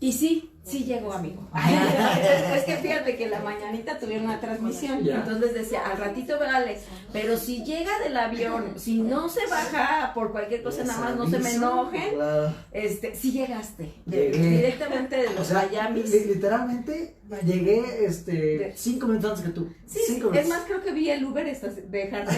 Y sí llegó, amigo. Es que fíjate que la mañanita tuvieron una transmisión, entonces decía, al ratito véale, pero si llega del avión, si no se baja por cualquier cosa, nada más no se me enojen, sí llegaste, directamente de los Miami. Literalmente llegué 5 minutos antes que tú. Sí, es más, creo que vi el Uber dejarte,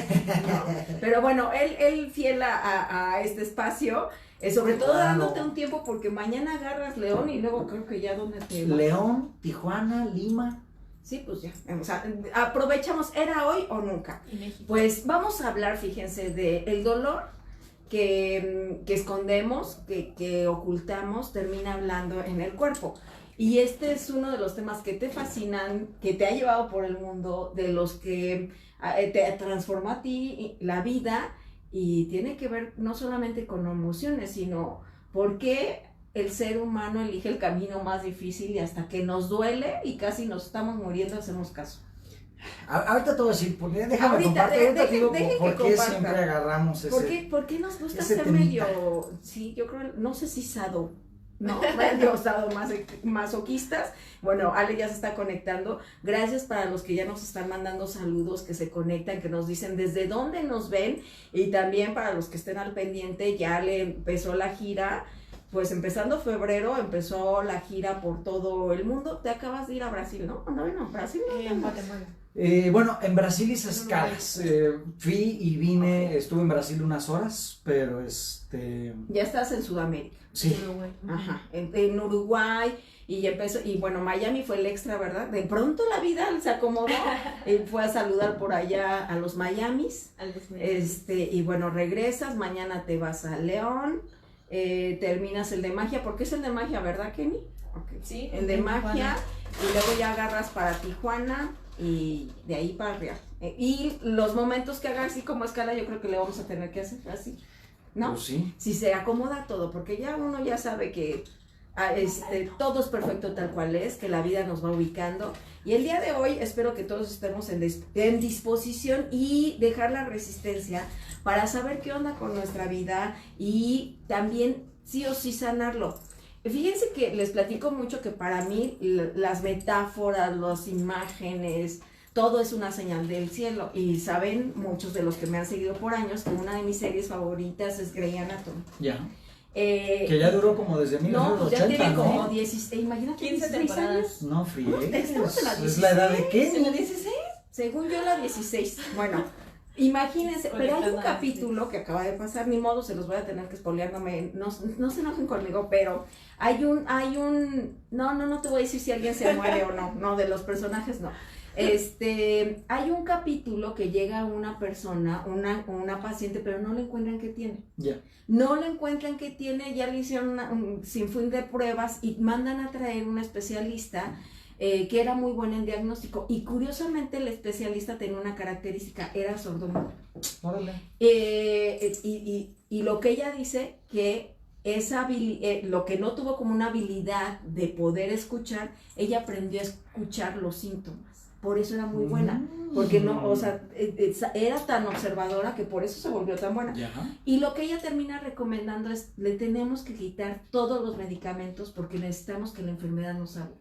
¿no? Pero bueno, él fiel a este espacio. Sobre todo dándote un tiempo porque mañana agarras León y luego creo que ya donde te vas. León, Tijuana, Lima. Sí, pues ya, o sea, aprovechamos, ¿era hoy o nunca? Pues vamos a hablar, fíjense, de el dolor que escondemos, que ocultamos, termina hablando en el cuerpo. Y este es uno de los temas que te fascinan, que te ha llevado por el mundo, de los que te transformó a ti la vida. Y tiene que ver no solamente con emociones, sino por qué el ser humano elige el camino más difícil y hasta que nos duele y casi nos estamos muriendo hacemos caso. Ahorita te voy a decir, porque déjame compartir, por qué siempre agarramos ese... ¿Por qué nos gusta ser medio, sí, yo creo, no sé si sado, ¿no? Medio sado masoquistas. Bueno, Ale ya se está conectando. Gracias para los que ya nos están mandando saludos, que se conectan, que nos dicen desde dónde nos ven, y también para los que estén al pendiente, ya le empezó la gira, pues empezando febrero, empezó la gira por todo el mundo. Te acabas de ir a Brasil, ¿no? No, Brasil no. En Guatemala. Bueno, en Brasil hice escalas, fui y vine, estuve en Brasil unas horas, pero Ya estás en Sudamérica. Sí. Uruguay. Ajá, en Uruguay, y empezó, y bueno, Miami fue el extra, ¿verdad? De pronto la vida se acomodó, y fue a saludar por allá a los Miamis, y bueno, regresas, mañana te vas a León, terminas el de magia, porque es el de magia, ¿verdad, Kenny? Okay. Sí. El de magia, y luego ya agarras para Tijuana, y de ahí para arriba. Y los momentos que haga así como escala, yo creo que le vamos a tener que hacer así, ¿no? Pues sí. Si se acomoda todo, porque ya uno ya sabe que todo es perfecto tal cual es, que la vida nos va ubicando. Y el día de hoy espero que todos estemos en disposición y dejar la resistencia para saber qué onda con nuestra vida y también sí o sí sanarlo. Fíjense que les platico mucho que para mí las metáforas, las imágenes, todo es una señal del cielo. Y saben muchos de los que me han seguido por años que una de mis series favoritas es Grey Anatomy. Ya. Que ya duró como desde 1980, ya tiene como ¿no? 16, imagínate, 15 16 temporadas. años. No, friegues, Estamos en la 16. es la edad de Kenny. ¿En la 16? Según yo la 16. Bueno, imagínense, pero hay un capítulo que acaba de pasar, ni modo, se los voy a tener que spoilear, no se enojen conmigo, pero hay un, no te voy a decir si alguien se muere o no, de los personajes no. Hay un capítulo que llega una persona, una paciente, pero no le encuentran qué tiene. Ya. No le encuentran qué tiene, ya le hicieron un sinfín de pruebas y mandan a traer una especialista que era muy buena en diagnóstico. Y curiosamente el especialista tenía una característica, era sordomudo. Órale. Y lo que ella dice que lo que no tuvo como una habilidad de poder escuchar, ella aprendió a escuchar los síntomas. Por eso era muy buena, porque no, o sea, era tan observadora que por eso se volvió tan buena. Ya. Y lo que ella termina recomendando es, le tenemos que quitar todos los medicamentos porque necesitamos que la enfermedad nos hable.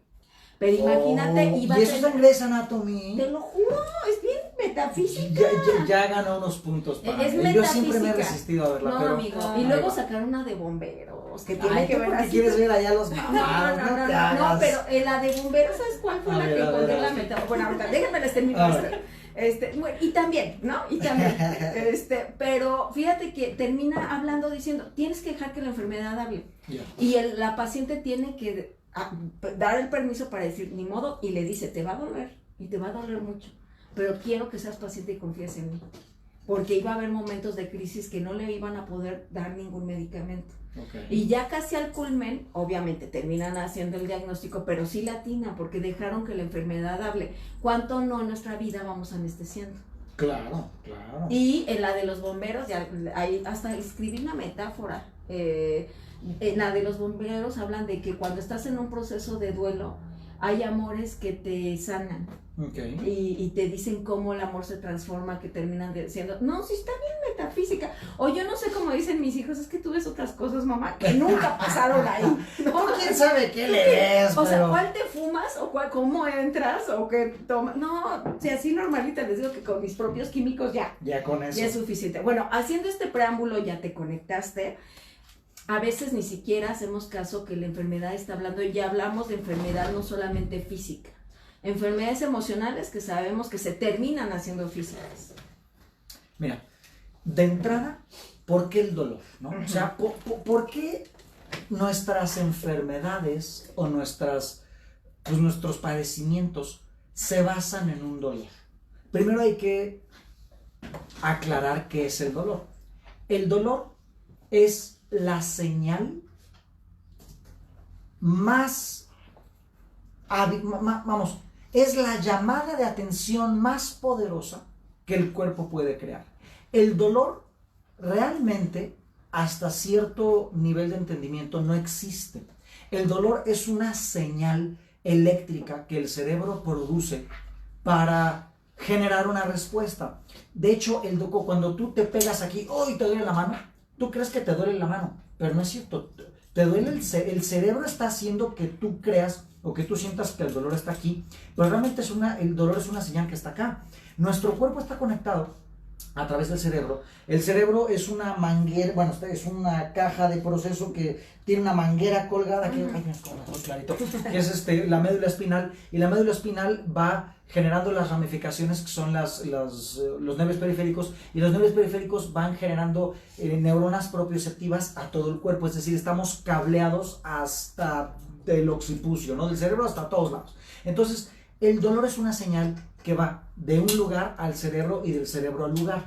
Pero imagínate, ¿y eso es en Grey's Anatomy? Te lo juro, es bien metafísica. Ya ganó unos puntos para es mí. Yo siempre me he resistido a verla, no, pero... amigo, y luego sacaron una de bomberos, que tiene que ver así. ¿Quieres ver allá los mamados? No, pero la de bomberos, ¿sabes cuál fue la que encontré la metáfora? Bueno, ahorita, déjenme les termino bueno, y también, ¿no? Y también, pero fíjate que termina hablando diciendo, tienes que dejar que la enfermedad hable. Yeah. Y la paciente tiene que dar el permiso para decir, ni modo, y le dice, te va a doler, y te va a doler mucho, pero quiero que seas paciente y confíes en mí, porque iba a haber momentos de crisis que no le iban a poder dar ningún medicamento. Okay. Y ya casi al culmen, obviamente terminan haciendo el diagnóstico, pero sí latina, porque dejaron que la enfermedad hable. ¿Cuánto no en nuestra vida vamos anestesiando? Claro. Y en la de los bomberos, ya ahí hasta escribí una metáfora. En la de los bomberos hablan de que cuando estás en un proceso de duelo, hay amores que te sanan. Okay. Y te dicen cómo el amor se transforma, que terminan diciendo, no, sí está bien física. O yo no sé cómo dicen mis hijos, es que tú ves otras cosas, mamá, que nunca pasaron ahí. ¿No? ¿Quién sabe qué le ves? O sea, ¿cuál te fumas? ¿O cómo entras? ¿O qué tomas? No, si así normalita les digo que con mis propios químicos ya. Ya con eso. Ya es suficiente. Bueno, haciendo este preámbulo ya te conectaste. A veces ni siquiera hacemos caso que la enfermedad está hablando, y ya hablamos de enfermedad no solamente física, enfermedades emocionales que sabemos que se terminan haciendo físicas. Mira, de entrada, ¿por qué el dolor? ¿No? O sea, ¿por qué nuestras enfermedades o nuestros padecimientos se basan en un dolor? Primero hay que aclarar qué es el dolor. El dolor es la señal más, es la llamada de atención más poderosa que el cuerpo puede crear. El dolor realmente, hasta cierto nivel de entendimiento, no existe. El dolor es una señal eléctrica que el cerebro produce para generar una respuesta. De hecho, cuando tú te pegas aquí, ¡ay, te duele la mano! Tú crees que te duele la mano, pero no es cierto. Te duele el cerebro está haciendo que tú creas o que tú sientas que el dolor está aquí, pero realmente el dolor es una señal que está acá. Nuestro cuerpo está conectado a través del cerebro. El cerebro es una manguera, bueno, es una caja de proceso que tiene una manguera colgada aquí, clarito, que es la médula espinal, y la médula espinal va generando las ramificaciones que son los nervios periféricos, y los nervios periféricos van generando neuronas propioceptivas a todo el cuerpo, es decir, estamos cableados hasta el occipucio, ¿no? Del cerebro hasta todos lados. Entonces, el dolor es una señal que va de un lugar al cerebro y del cerebro al lugar.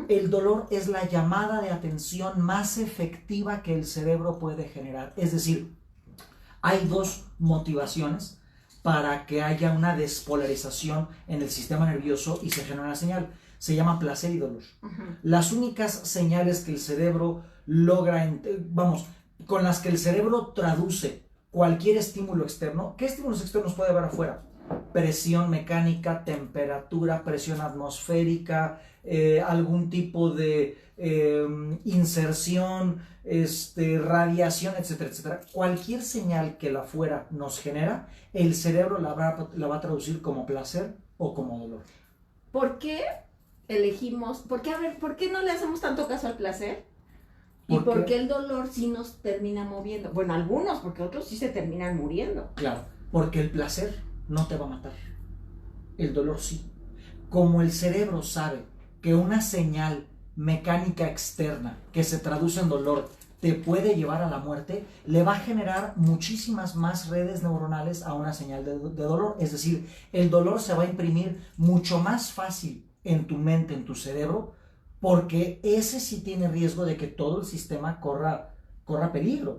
El dolor es la llamada de atención más efectiva que el cerebro puede generar. Es decir, hay dos motivaciones para que haya una despolarización en el sistema nervioso y se genera una señal. Se llama placer y dolor. Las únicas señales que el cerebro logra, con las que el cerebro traduce cualquier estímulo externo. ¿Qué estímulos externos puede haber afuera? Presión mecánica, temperatura, presión atmosférica, algún tipo de inserción, radiación, etcétera, etcétera. Cualquier señal que la afuera nos genera, el cerebro la va a traducir como placer o como dolor. ¿Por qué elegimos, por qué no le hacemos tanto caso al placer? ¿Y por qué el dolor sí nos termina moviendo? Bueno, algunos, porque otros sí se terminan muriendo. Claro, porque el placer no te va a matar, el dolor sí. Como el cerebro sabe que una señal mecánica externa que se traduce en dolor te puede llevar a la muerte, le va a generar muchísimas más redes neuronales a una señal de dolor. Es decir, el dolor se va a imprimir mucho más fácil en tu mente, en tu cerebro, porque ese sí tiene riesgo de que todo el sistema corra peligro.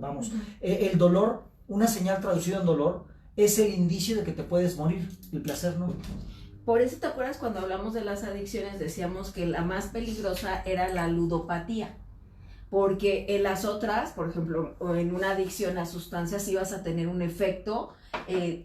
El dolor, una señal traducida en dolor, es el indicio de que te puedes morir. El placer no. Por eso, ¿te acuerdas cuando hablamos de las adicciones? Decíamos que la más peligrosa era la ludopatía. Porque en las otras, por ejemplo, en una adicción a sustancias, ibas a tener un efecto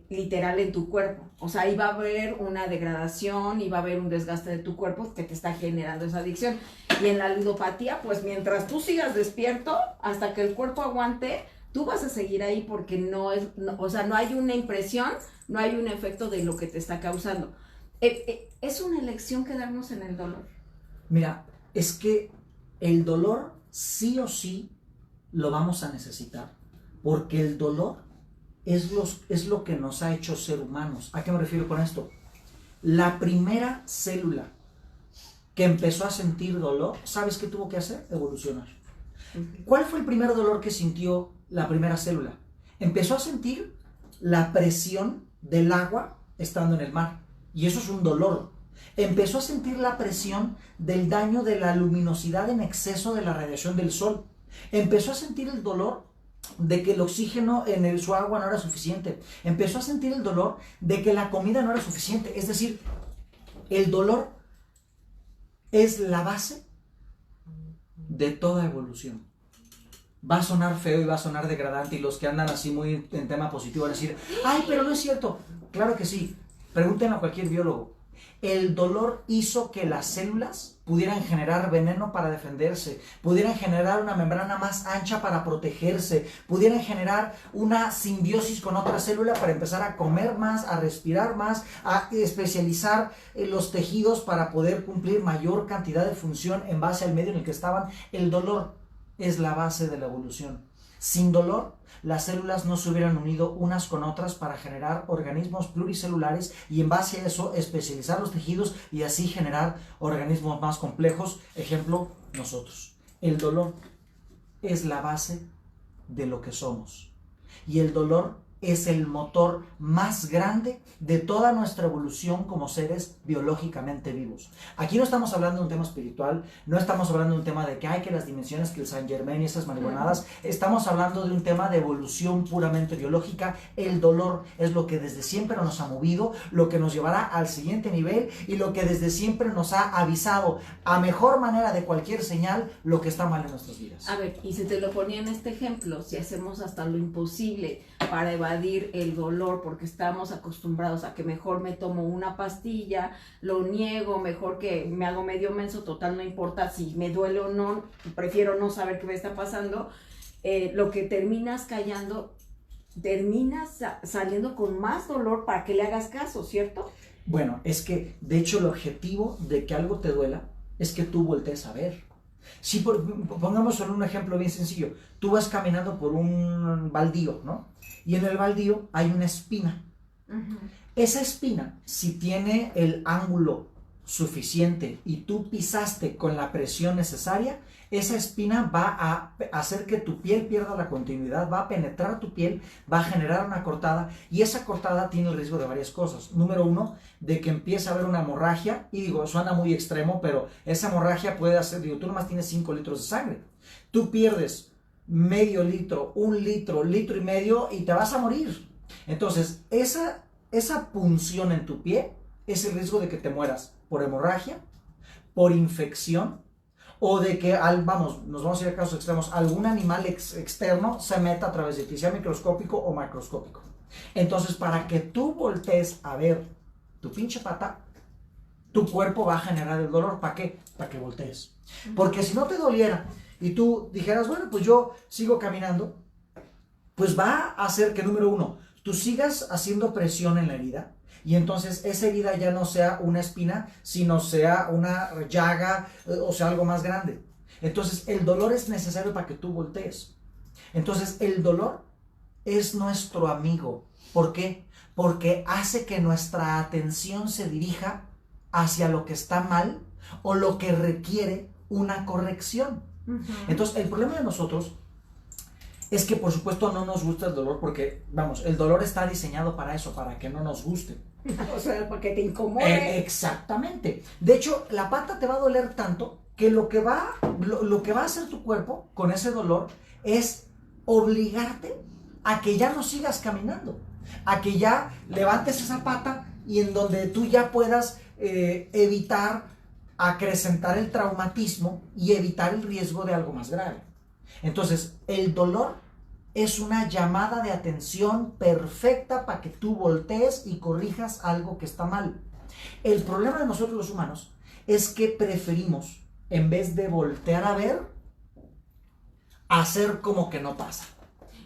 literal en tu cuerpo. O sea, iba a haber una degradación, iba a haber un desgaste de tu cuerpo que te está generando esa adicción. Y en la ludopatía, pues mientras tú sigas despierto, hasta que el cuerpo aguante, tú vas a seguir ahí porque no hay una impresión, no hay un efecto de lo que te está causando. ¿Es una elección quedarnos en el dolor? Mira, es que el dolor sí o sí lo vamos a necesitar, porque el dolor es lo que nos ha hecho ser humanos. ¿A qué me refiero con esto? La primera célula que empezó a sentir dolor, ¿sabes qué tuvo que hacer? Evolucionar. ¿Cuál fue el primer dolor que sintió la primera célula? Empezó a sentir la presión del agua estando en el mar, y eso es un dolor. Empezó a sentir la presión del daño de la luminosidad en exceso de la radiación del sol. Empezó a sentir el dolor de que el oxígeno en su agua no era suficiente. Empezó a sentir el dolor de que la comida no era suficiente. Es decir, el dolor es la base de toda evolución. Va a sonar feo y va a sonar degradante, y los que andan así muy en tema positivo van a decir, ay, pero no es cierto. Claro que sí. Pregúntenle a cualquier biólogo. El dolor hizo que las células pudieran generar veneno para defenderse, pudieran generar una membrana más ancha para protegerse, pudieran generar una simbiosis con otra célula para empezar a comer más, a respirar más, a especializar los tejidos para poder cumplir mayor cantidad de función en base al medio en el que estaban. El dolor es la base de la evolución. Sin dolor, las células no se hubieran unido unas con otras para generar organismos pluricelulares y en base a eso especializar los tejidos y así generar organismos más complejos. Ejemplo, nosotros. El dolor es la base de lo que somos. Y el dolor es el motor más grande de toda nuestra evolución como seres biológicamente vivos. Aquí no estamos hablando de un tema espiritual, no estamos hablando de un tema de que hay que las dimensiones, que el Saint Germain y esas marihuanadas, estamos hablando de un tema de evolución puramente biológica. El dolor es lo que desde siempre nos ha movido, lo que nos llevará al siguiente nivel y lo que desde siempre nos ha avisado a mejor manera de cualquier señal lo que está mal en nuestras vidas. A ver, y si te lo ponía en este ejemplo, si hacemos hasta lo imposible para evadir el dolor porque estamos acostumbrados a que mejor me tomo una pastilla, lo niego, mejor que me hago medio menso, total no importa si me duele o no, prefiero no saber qué me está pasando, lo que terminas callando, terminas saliendo con más dolor para que le hagas caso, ¿cierto? Bueno, es que de hecho el objetivo de que algo te duela es que tú voltees a ver. Si pongamos solo un ejemplo bien sencillo, tú vas caminando por un baldío, ¿no? Y en el baldío hay una espina. Esa espina, si tiene el ángulo suficiente y tú pisaste con la presión necesaria, esa espina va a hacer que tu piel pierda la continuidad, va a penetrar tu piel, va a generar una cortada y esa cortada tiene el riesgo de varias cosas. Número uno, de que empiece a haber una hemorragia, y digo, suena muy extremo, pero esa hemorragia puede hacer, digo, tú nomás tienes 5 litros de sangre. Tú pierdes medio litro, 1 litro, litro y medio y te vas a morir. Entonces, esa punción en tu pie es el riesgo de que te mueras por hemorragia, por infección, o de que, nos vamos a ir a casos extremos, algún animal externo se meta a través de ti, sea microscópico o macroscópico. Entonces, para que tú voltees a ver tu pinche pata, tu cuerpo va a generar el dolor. ¿Para qué? Para que voltees. Porque si no te doliera y tú dijeras, bueno, pues yo sigo caminando, pues va a hacer que, número uno, tú sigas haciendo presión en la herida, y entonces esa herida ya no sea una espina, sino sea una llaga, o sea, algo más grande. Entonces, el dolor es necesario para que tú voltees. Entonces, el dolor es nuestro amigo. ¿Por qué? Porque hace que nuestra atención se dirija hacia lo que está mal o lo que requiere una corrección. Entonces, el problema de nosotros es que, por supuesto, no nos gusta el dolor porque, el dolor está diseñado para eso, para que no nos guste. O sea, porque te incomode. Exactamente. De hecho, la pata te va a doler tanto que lo que va a hacer tu cuerpo con ese dolor es obligarte a que ya no sigas caminando, a que ya levantes esa pata y en donde tú ya puedas evitar acrecentar el traumatismo y evitar el riesgo de algo más grave. Entonces, el dolor es una llamada de atención perfecta para que tú voltees y corrijas algo que está mal. El problema de nosotros los humanos es que preferimos, en vez de voltear a ver, hacer como que no pasa.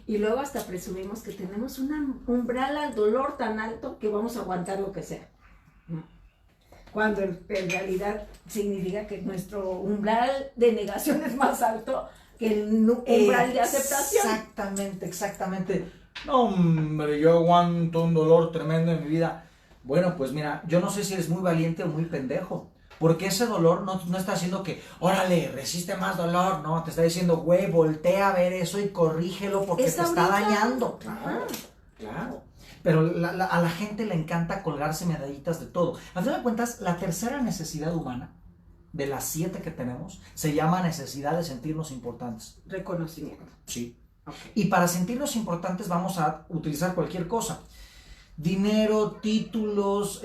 Y luego hasta presumimos que tenemos un umbral al dolor tan alto que vamos a aguantar lo que sea. Cuando en realidad significa que nuestro umbral de negación es más alto que el umbral de aceptación. Exactamente. No, hombre, yo aguanto un dolor tremendo en mi vida. Bueno, pues mira, yo no sé si eres muy valiente o muy pendejo. Porque ese dolor no está haciendo que, órale, resiste más dolor. No, te está diciendo, güey, voltea a ver eso y corrígelo porque te está dañando. Claro. Pero a la gente le encanta colgarse medallitas de todo. Al final de cuentas, la tercera necesidad humana, de las 7 que tenemos, se llama necesidad de sentirnos importantes. Reconocimiento. Sí. Okay. Y para sentirnos importantes vamos a utilizar cualquier cosa. Dinero, títulos,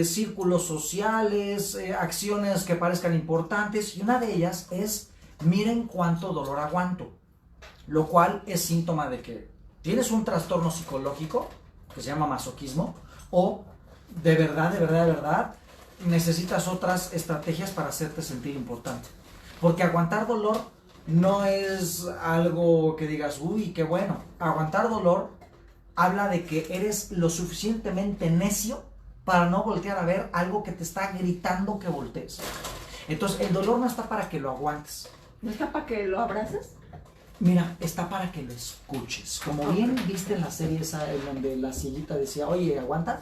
círculos sociales, acciones que parezcan importantes. Y una de ellas es, miren cuánto dolor aguanto. Lo cual es síntoma de que tienes un trastorno psicológico, que se llama masoquismo, o de verdad, necesitas otras estrategias para hacerte sentir importante. Porque aguantar dolor no es algo que digas, uy, qué bueno. Aguantar dolor habla de que eres lo suficientemente necio para no voltear a ver algo que te está gritando que voltees. Entonces, el dolor no está para que lo aguantes. ¿No está para que lo abraces? Mira, está para que lo escuches. Como bien viste en la serie esa en donde la sillita decía, oye, aguanta.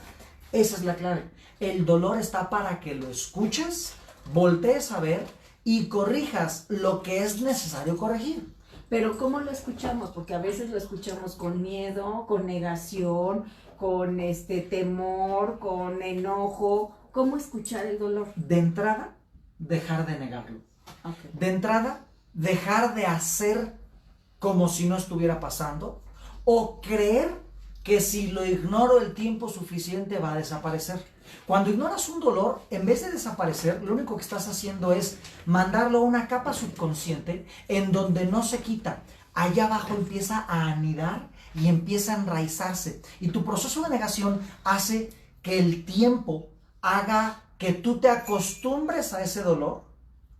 Esa es la clave. El dolor está para que lo escuches, voltees a ver y corrijas lo que es necesario corregir. Pero ¿cómo lo escuchamos? Porque a veces lo escuchamos con miedo, con negación, con temor, con enojo. ¿Cómo escuchar el dolor? De entrada, dejar de negarlo. Okay. De entrada, dejar de hacer como si no estuviera pasando o creer que si lo ignoro el tiempo suficiente va a desaparecer. Cuando ignoras un dolor, en vez de desaparecer, lo único que estás haciendo es mandarlo a una capa subconsciente en donde no se quita. Allá abajo empieza a anidar y empieza a enraizarse. Y tu proceso de negación hace que el tiempo haga que tú te acostumbres a ese dolor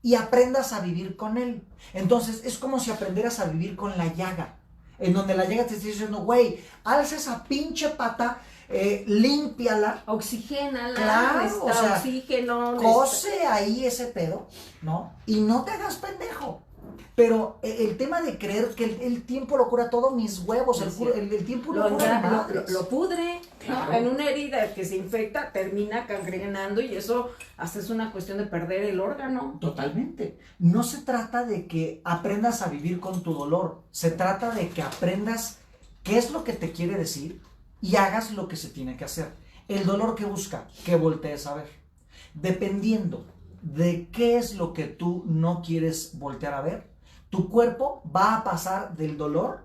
y aprendas a vivir con él. Entonces es como si aprendieras a vivir con la llaga, en donde la llaga te está diciendo, güey, alza esa pinche pata, límpiala, oxigénala, claro, o sea, oxígeno, cose ahí ese pedo, ¿no? Y no te hagas pendejo. Pero el tema de creer que el tiempo lo cura todo, mis huevos, el tiempo lo cura lo pudre, claro. ¿no? En una herida que se infecta termina cangrenando y eso hasta es una cuestión de perder el órgano. Totalmente. No se trata de que aprendas a vivir con tu dolor, se trata de que aprendas qué es lo que te quiere decir y hagas lo que se tiene que hacer. El dolor que busca, que voltees a ver. Dependiendo de qué es lo que tú no quieres voltear a ver, tu cuerpo va a pasar del dolor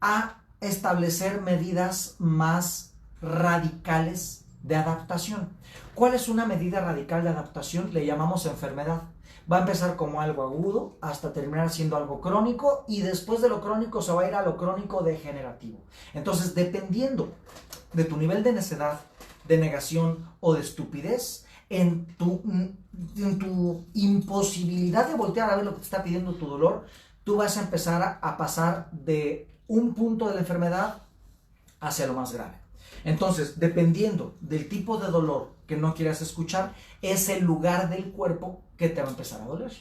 a establecer medidas más radicales de adaptación. ¿Cuál es una medida radical de adaptación? Le llamamos enfermedad. Va a empezar como algo agudo hasta terminar siendo algo crónico y después de lo crónico se va a ir a lo crónico degenerativo. Entonces, dependiendo de tu nivel de necedad, de negación o de estupidez, en tu imposibilidad de voltear a ver lo que te está pidiendo tu dolor, tú vas a empezar a pasar de un punto de la enfermedad hacia lo más grave. Entonces, dependiendo del tipo de dolor que no quieras escuchar, es el lugar del cuerpo que te va a empezar a doler.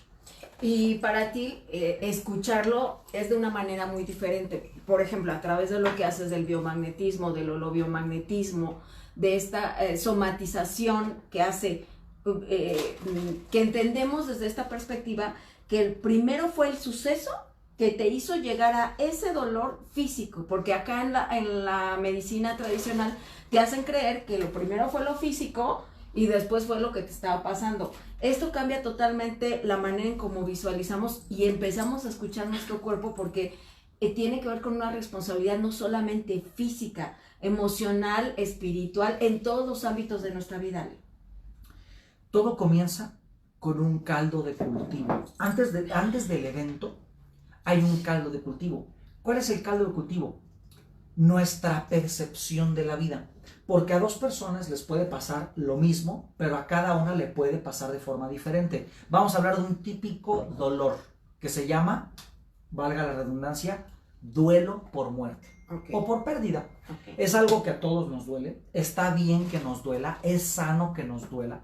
Y para ti, escucharlo es de una manera muy diferente. Por ejemplo, a través de lo que haces del biomagnetismo, del holobiomagnetismo, de esta somatización que hace, que entendemos desde esta perspectiva, que el primero fue el suceso que te hizo llegar a ese dolor físico, porque acá en la medicina tradicional te hacen creer que lo primero fue lo físico y después fue lo que te estaba pasando. Esto cambia totalmente la manera en cómo visualizamos y empezamos a escuchar nuestro cuerpo, porque tiene que ver con una responsabilidad no solamente física, emocional, espiritual, en todos los ámbitos de nuestra vida. Todo comienza con un caldo de cultivo. Antes del evento hay un caldo de cultivo. ¿Cuál es el caldo de cultivo? Nuestra percepción de la vida. Porque a dos personas les puede pasar lo mismo, pero a cada una le puede pasar de forma diferente. Vamos a hablar de un típico dolor que se llama, valga la redundancia, duelo por muerte. Okay. O por pérdida. Okay. Es algo que a todos nos duele. Está bien que nos duela, es sano que nos duela.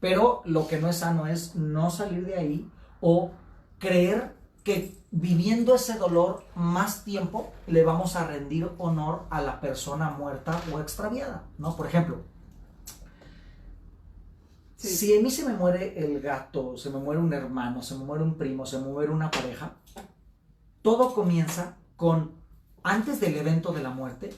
Pero lo que no es sano es no salir de ahí o creer que viviendo ese dolor más tiempo le vamos a rendir honor a la persona muerta o extraviada, ¿no? Por ejemplo, sí. Si a mí se me muere el gato, se me muere un hermano, se me muere un primo, se me muere una pareja, todo comienza con, antes del evento de la muerte,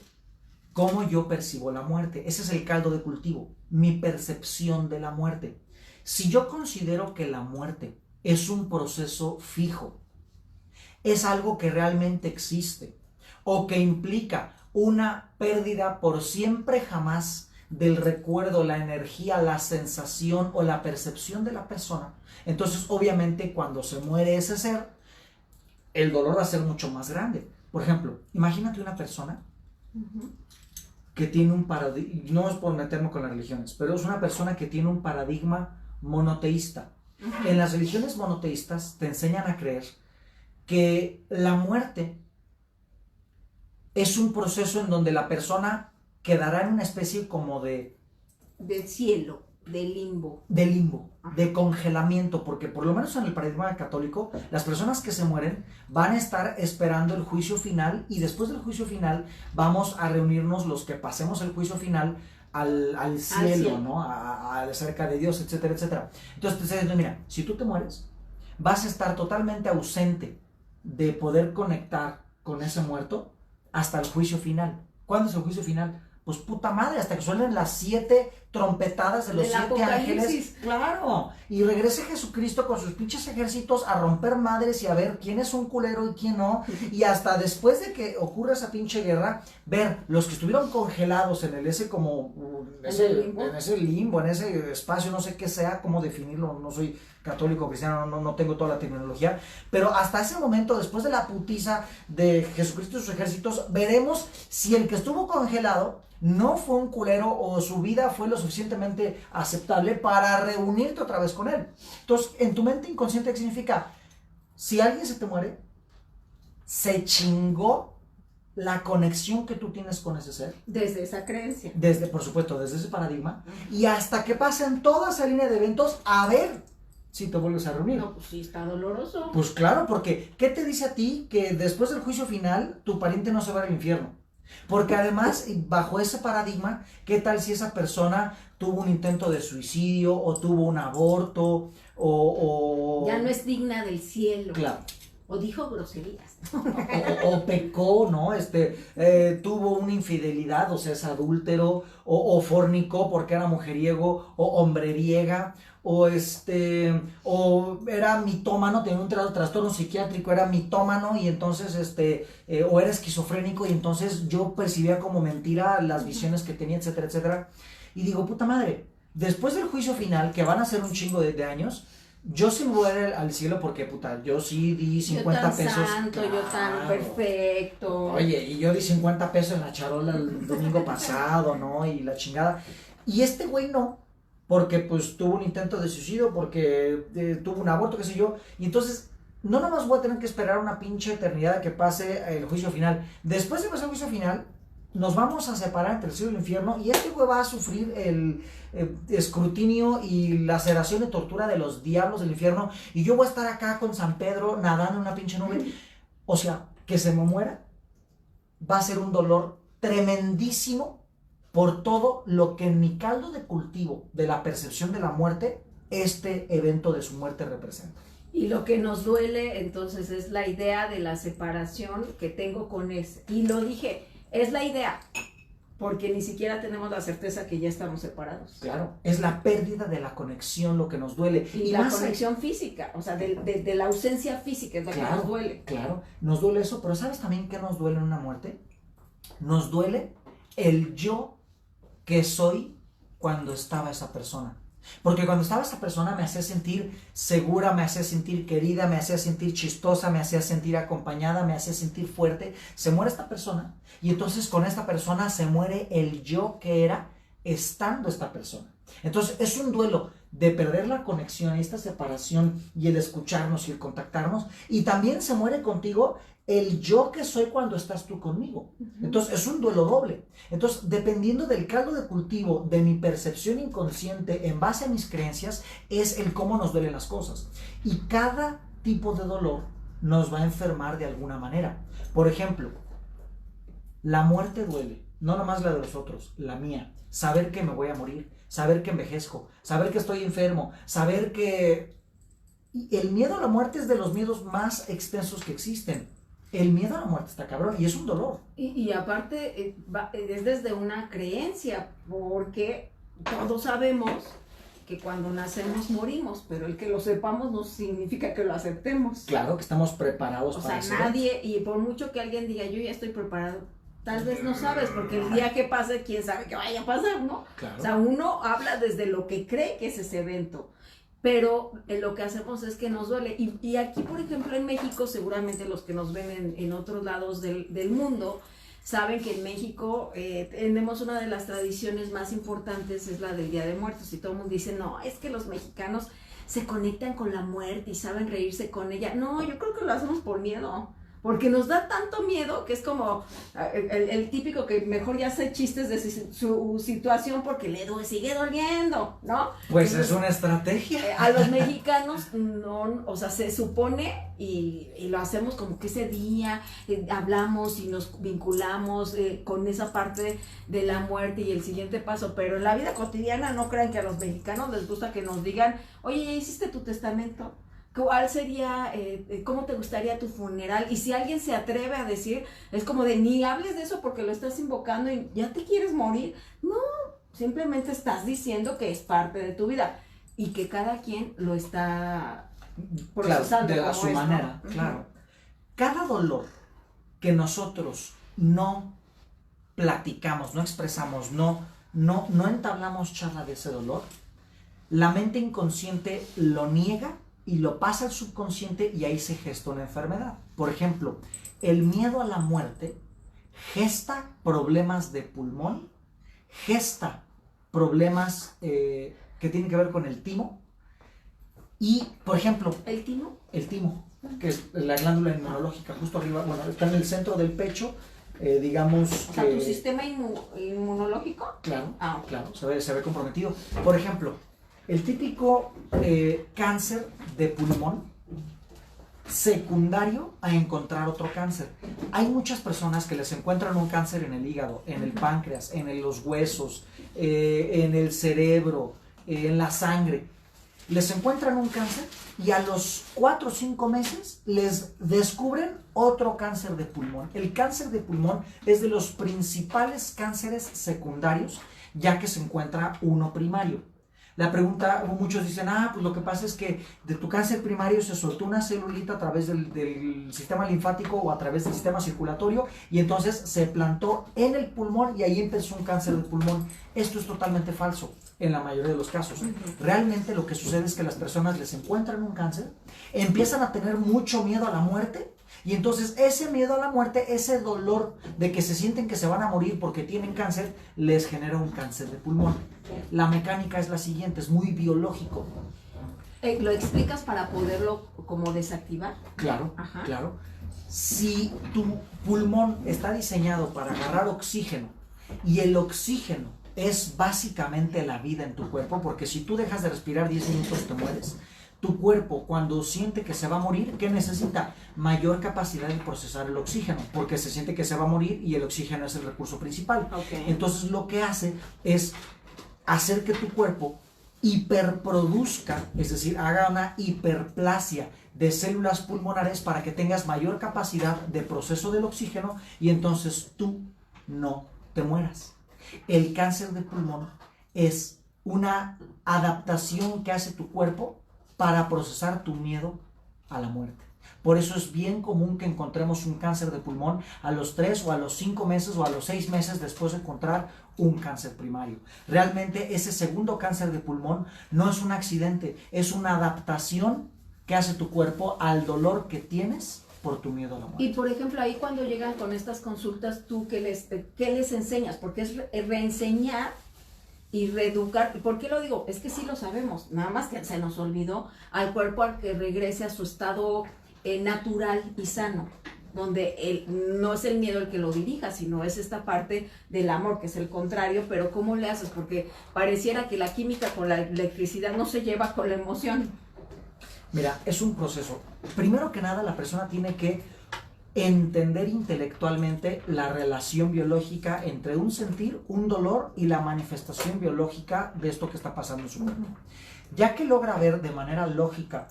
cómo yo percibo la muerte. Ese es el caldo de cultivo, mi percepción de la muerte. Si yo considero que la muerte es un proceso fijo, es algo que realmente existe o que implica una pérdida por siempre jamás del recuerdo, la energía, la sensación o la percepción de la persona, entonces obviamente cuando se muere ese ser, el dolor va a ser mucho más grande. Por ejemplo, imagínate una persona que tiene un paradigma, no es por meterme con las religiones, pero es una persona que tiene un paradigma monoteísta. En las religiones monoteístas te enseñan a creer que la muerte es un proceso en donde la persona quedará en una especie como de cielo, de limbo. De limbo, de congelamiento, porque por lo menos en el paradigma católico, las personas que se mueren van a estar esperando el juicio final y después del juicio final vamos a reunirnos los que pasemos el juicio final al cielo, ¿no? A cerca de Dios, etcétera, etcétera. Entonces te estoy diciendo, mira, si tú te mueres, vas a estar totalmente ausente de poder conectar con ese muerto hasta el juicio final. ¿Cuándo es el juicio final? Pues puta madre, hasta que suenen las 7 trompetadas de los 7 ángeles. Claro. Y regrese Jesucristo con sus pinches ejércitos a romper madres y a ver quién es un culero y quién no. Y hasta después de que ocurra esa pinche guerra, ver los que estuvieron congelados en ese limbo, en ese espacio, no sé qué sea, cómo definirlo, no soy católico, cristiano, no tengo toda la terminología, pero hasta ese momento, después de la putiza de Jesucristo y sus ejércitos, veremos si el que estuvo congelado no fue un culero o su vida fue lo suficientemente aceptable para reunirte otra vez con él. Entonces, en tu mente inconsciente, ¿qué significa? Si alguien se te muere, se chingó la conexión que tú tienes con ese ser. Desde esa creencia. Por supuesto, desde ese paradigma. Y hasta que pasen toda esa línea de eventos, a ver si te vuelves a reunir. No, pues sí, está doloroso. Pues claro, porque ¿qué te dice a ti que después del juicio final tu pariente no se va al infierno? Porque además, bajo ese paradigma, ¿qué tal si esa persona tuvo un intento de suicidio o tuvo un aborto o... Ya no es digna del cielo. Claro. O dijo groserías. O pecó, ¿no? Tuvo una infidelidad, o sea, es adúltero, o fornicó porque era mujeriego, o hombreriega, o era mitómano, tenía un trastorno psiquiátrico, era mitómano, y entonces, o era esquizofrénico, y entonces yo percibía como mentira las visiones que tenía, etcétera, etcétera. Y digo, puta madre, después del juicio final, que van a ser un chingo de años, yo sí me voy a ir al cielo porque, puta, yo sí di 50 pesos. Yo tan santo, claro. Yo tan perfecto. Oye, y yo di 50 pesos en la charola el domingo pasado, ¿no? Y la chingada. Y este güey no, porque pues tuvo un intento de suicidio, porque tuvo un aborto, qué sé yo. Y entonces, no nada más voy a tener que esperar una pinche eternidad a que pase el juicio final. Después de pasar el juicio final, nos vamos a separar entre el cielo y el infierno, y este güey va a sufrir el escrutinio y laceración y tortura de los diablos del infierno, y yo voy a estar acá con San Pedro nadando en una pinche nube. O sea, que se me muera va a ser un dolor tremendísimo por todo lo que en mi caldo de cultivo de la percepción de la muerte, este evento de su muerte representa. Y lo que nos duele entonces es la idea de la separación que tengo con ese. Y lo dije, es la idea, porque ni siquiera tenemos la certeza que ya estamos separados. Claro, es la pérdida de la conexión lo que nos duele. Y la conexión física, o sea, de la ausencia física es la que nos duele. Claro, nos duele eso, pero ¿sabes también qué nos duele en una muerte? Nos duele el yo que soy cuando estaba esa persona. Porque cuando estaba esa persona me hacía sentir segura, me hacía sentir querida, me hacía sentir chistosa, me hacía sentir acompañada, me hacía sentir fuerte. Se muere esta persona y entonces con esta persona se muere el yo que era estando esta persona. Entonces es un duelo de perder la conexión y esta separación y el escucharnos y el contactarnos, y también se muere contigo el yo que soy cuando estás tú conmigo. Entonces es un duelo doble. Entonces, dependiendo del caldo de cultivo de mi percepción inconsciente en base a mis creencias, es el cómo nos duelen las cosas. Y cada tipo de dolor nos va a enfermar de alguna manera. Por ejemplo, la muerte duele, no nomás la de los otros, la mía. Saber que me voy a morir, saber que envejezco, saber que estoy enfermo, saber que... El miedo a la muerte es de los miedos más extensos que existen. El miedo a la muerte está cabrón y es un dolor. Y aparte es desde una creencia, porque todos sabemos que cuando nacemos morimos, pero el que lo sepamos no significa que lo aceptemos. Claro, que estamos preparados para eso. O sea, nadie, y por mucho que alguien diga, yo ya estoy preparado, tal vez no sabes, porque el día que pase, quién sabe qué vaya a pasar, ¿no? Claro. O sea, uno habla desde lo que cree que es ese evento. Pero lo que hacemos es que nos duele. Y aquí, por ejemplo, en México, seguramente los que nos ven en otros lados del mundo, saben que en México tenemos una de las tradiciones más importantes, es la del Día de Muertos, y todo el mundo dice, no, es que los mexicanos se conectan con la muerte y saben reírse con ella. No, yo creo que lo hacemos por miedo, porque nos da tanto miedo que es como el típico que mejor ya hace chistes de su situación porque sigue doliendo, ¿no? Pues entonces, es una estrategia. A los mexicanos no, o sea, se supone y lo hacemos como que ese día hablamos y nos vinculamos con esa parte de la muerte y el siguiente paso, pero en la vida cotidiana no crean que a los mexicanos les gusta que nos digan, oye, ¿ya hiciste tu testamento? ¿Cuál sería, cómo te gustaría tu funeral? Y si alguien se atreve a decir, es como de ni hables de eso porque lo estás invocando y ya te quieres morir. No, simplemente estás diciendo que es parte de tu vida y que cada quien lo está procesando. Claro, de su manera, ¿no? Claro. Cada dolor que nosotros no platicamos, no expresamos, no entablamos charla de ese dolor, la mente inconsciente lo niega y lo pasa al subconsciente y ahí se gesta una enfermedad. Por ejemplo, el miedo a la muerte gesta problemas de pulmón, gesta problemas que tienen que ver con el timo y, por ejemplo... ¿El timo? El timo, que es la glándula inmunológica justo arriba, bueno, está en el centro del pecho, digamos... O sea, ¿tu sistema inmunológico? Claro, claro, se ve comprometido. Por ejemplo, el típico cáncer de pulmón secundario a encontrar otro cáncer. Hay muchas personas que les encuentran un cáncer en el hígado, en el páncreas, en los huesos, en el cerebro, en la sangre. Les encuentran un cáncer y a los 4 o 5 meses les descubren otro cáncer de pulmón. El cáncer de pulmón es de los principales cánceres secundarios, ya que se encuentra uno primario. La pregunta, muchos dicen, pues lo que pasa es que de tu cáncer primario se soltó una celulita a través del sistema linfático o a través del sistema circulatorio y entonces se plantó en el pulmón y ahí empezó un cáncer de pulmón. Esto es totalmente falso en la mayoría de los casos. Realmente lo que sucede es que las personas les encuentran un cáncer, empiezan a tener mucho miedo a la muerte y entonces ese miedo a la muerte, ese dolor de que se sienten que se van a morir porque tienen cáncer, les genera un cáncer de pulmón. La mecánica es la siguiente, es muy biológico. ¿Lo explicas para poderlo como desactivar? Claro, claro. Si tu pulmón está diseñado para agarrar oxígeno y el oxígeno es básicamente la vida en tu cuerpo, porque si tú dejas de respirar 10 minutos te mueres. Tu cuerpo, cuando siente que se va a morir, ¿qué necesita? Mayor capacidad de procesar el oxígeno, porque se siente que se va a morir y el oxígeno es el recurso principal. Entonces lo que hace es hacer que tu cuerpo hiperproduzca, es decir, haga una hiperplasia de células pulmonares para que tengas mayor capacidad de proceso del oxígeno y entonces tú no te mueras. El cáncer de pulmón es una adaptación que hace tu cuerpo para procesar tu miedo a la muerte. Por eso es bien común que encontremos un cáncer de pulmón a los 3 o a los 5 meses o a los 6 meses después de encontrar un cáncer primario. Realmente ese segundo cáncer de pulmón no es un accidente, es una adaptación que hace tu cuerpo al dolor que tienes por tu miedo a la muerte. Y por ejemplo, ahí cuando llegan con estas consultas, ¿tú qué les enseñas? Porque es reenseñar y reeducar. ¿Por qué lo digo? Es que sí lo sabemos, nada más que se nos olvidó al cuerpo a que regrese a su estado natural y sano, donde no es el miedo el que lo dirija, sino es esta parte del amor, que es el contrario. Pero ¿cómo le haces? Porque pareciera que la química con la electricidad no se lleva con la emoción. Mira, es un proceso. Primero que nada, la persona tiene que entender intelectualmente la relación biológica entre un sentir, un dolor y la manifestación biológica de esto que está pasando en su cuerpo. Ya que logra ver de manera lógica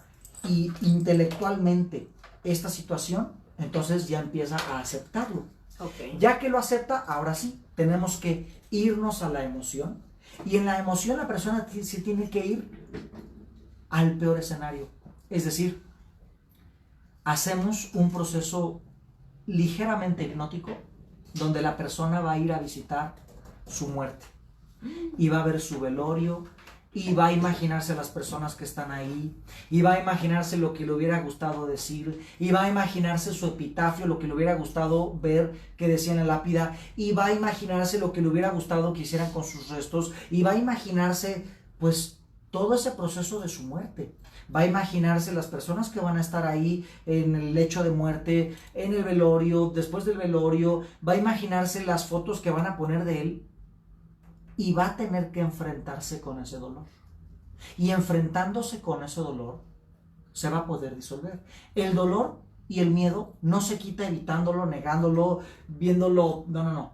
y intelectualmente esta situación, entonces ya empieza a aceptarlo. Ya que lo acepta, ahora sí, tenemos que irnos a la emoción. Y en la emoción la persona se tiene que ir al peor escenario. Es decir, hacemos un proceso ligeramente hipnótico donde la persona va a ir a visitar su muerte y va a ver su velorio y va a imaginarse las personas que están ahí, y va a imaginarse lo que le hubiera gustado decir, y va a imaginarse su epitafio, lo que le hubiera gustado ver que decía en la lápida, y va a imaginarse lo que le hubiera gustado que hicieran con sus restos, y va a imaginarse pues todo ese proceso de su muerte. Va a imaginarse las personas que van a estar ahí en el lecho de muerte, en el velorio, después del velorio, va a imaginarse las fotos que van a poner de él, y va a tener que enfrentarse con ese dolor. Y enfrentándose con ese dolor, se va a poder disolver. El dolor y el miedo no se quita evitándolo, negándolo, viéndolo. No.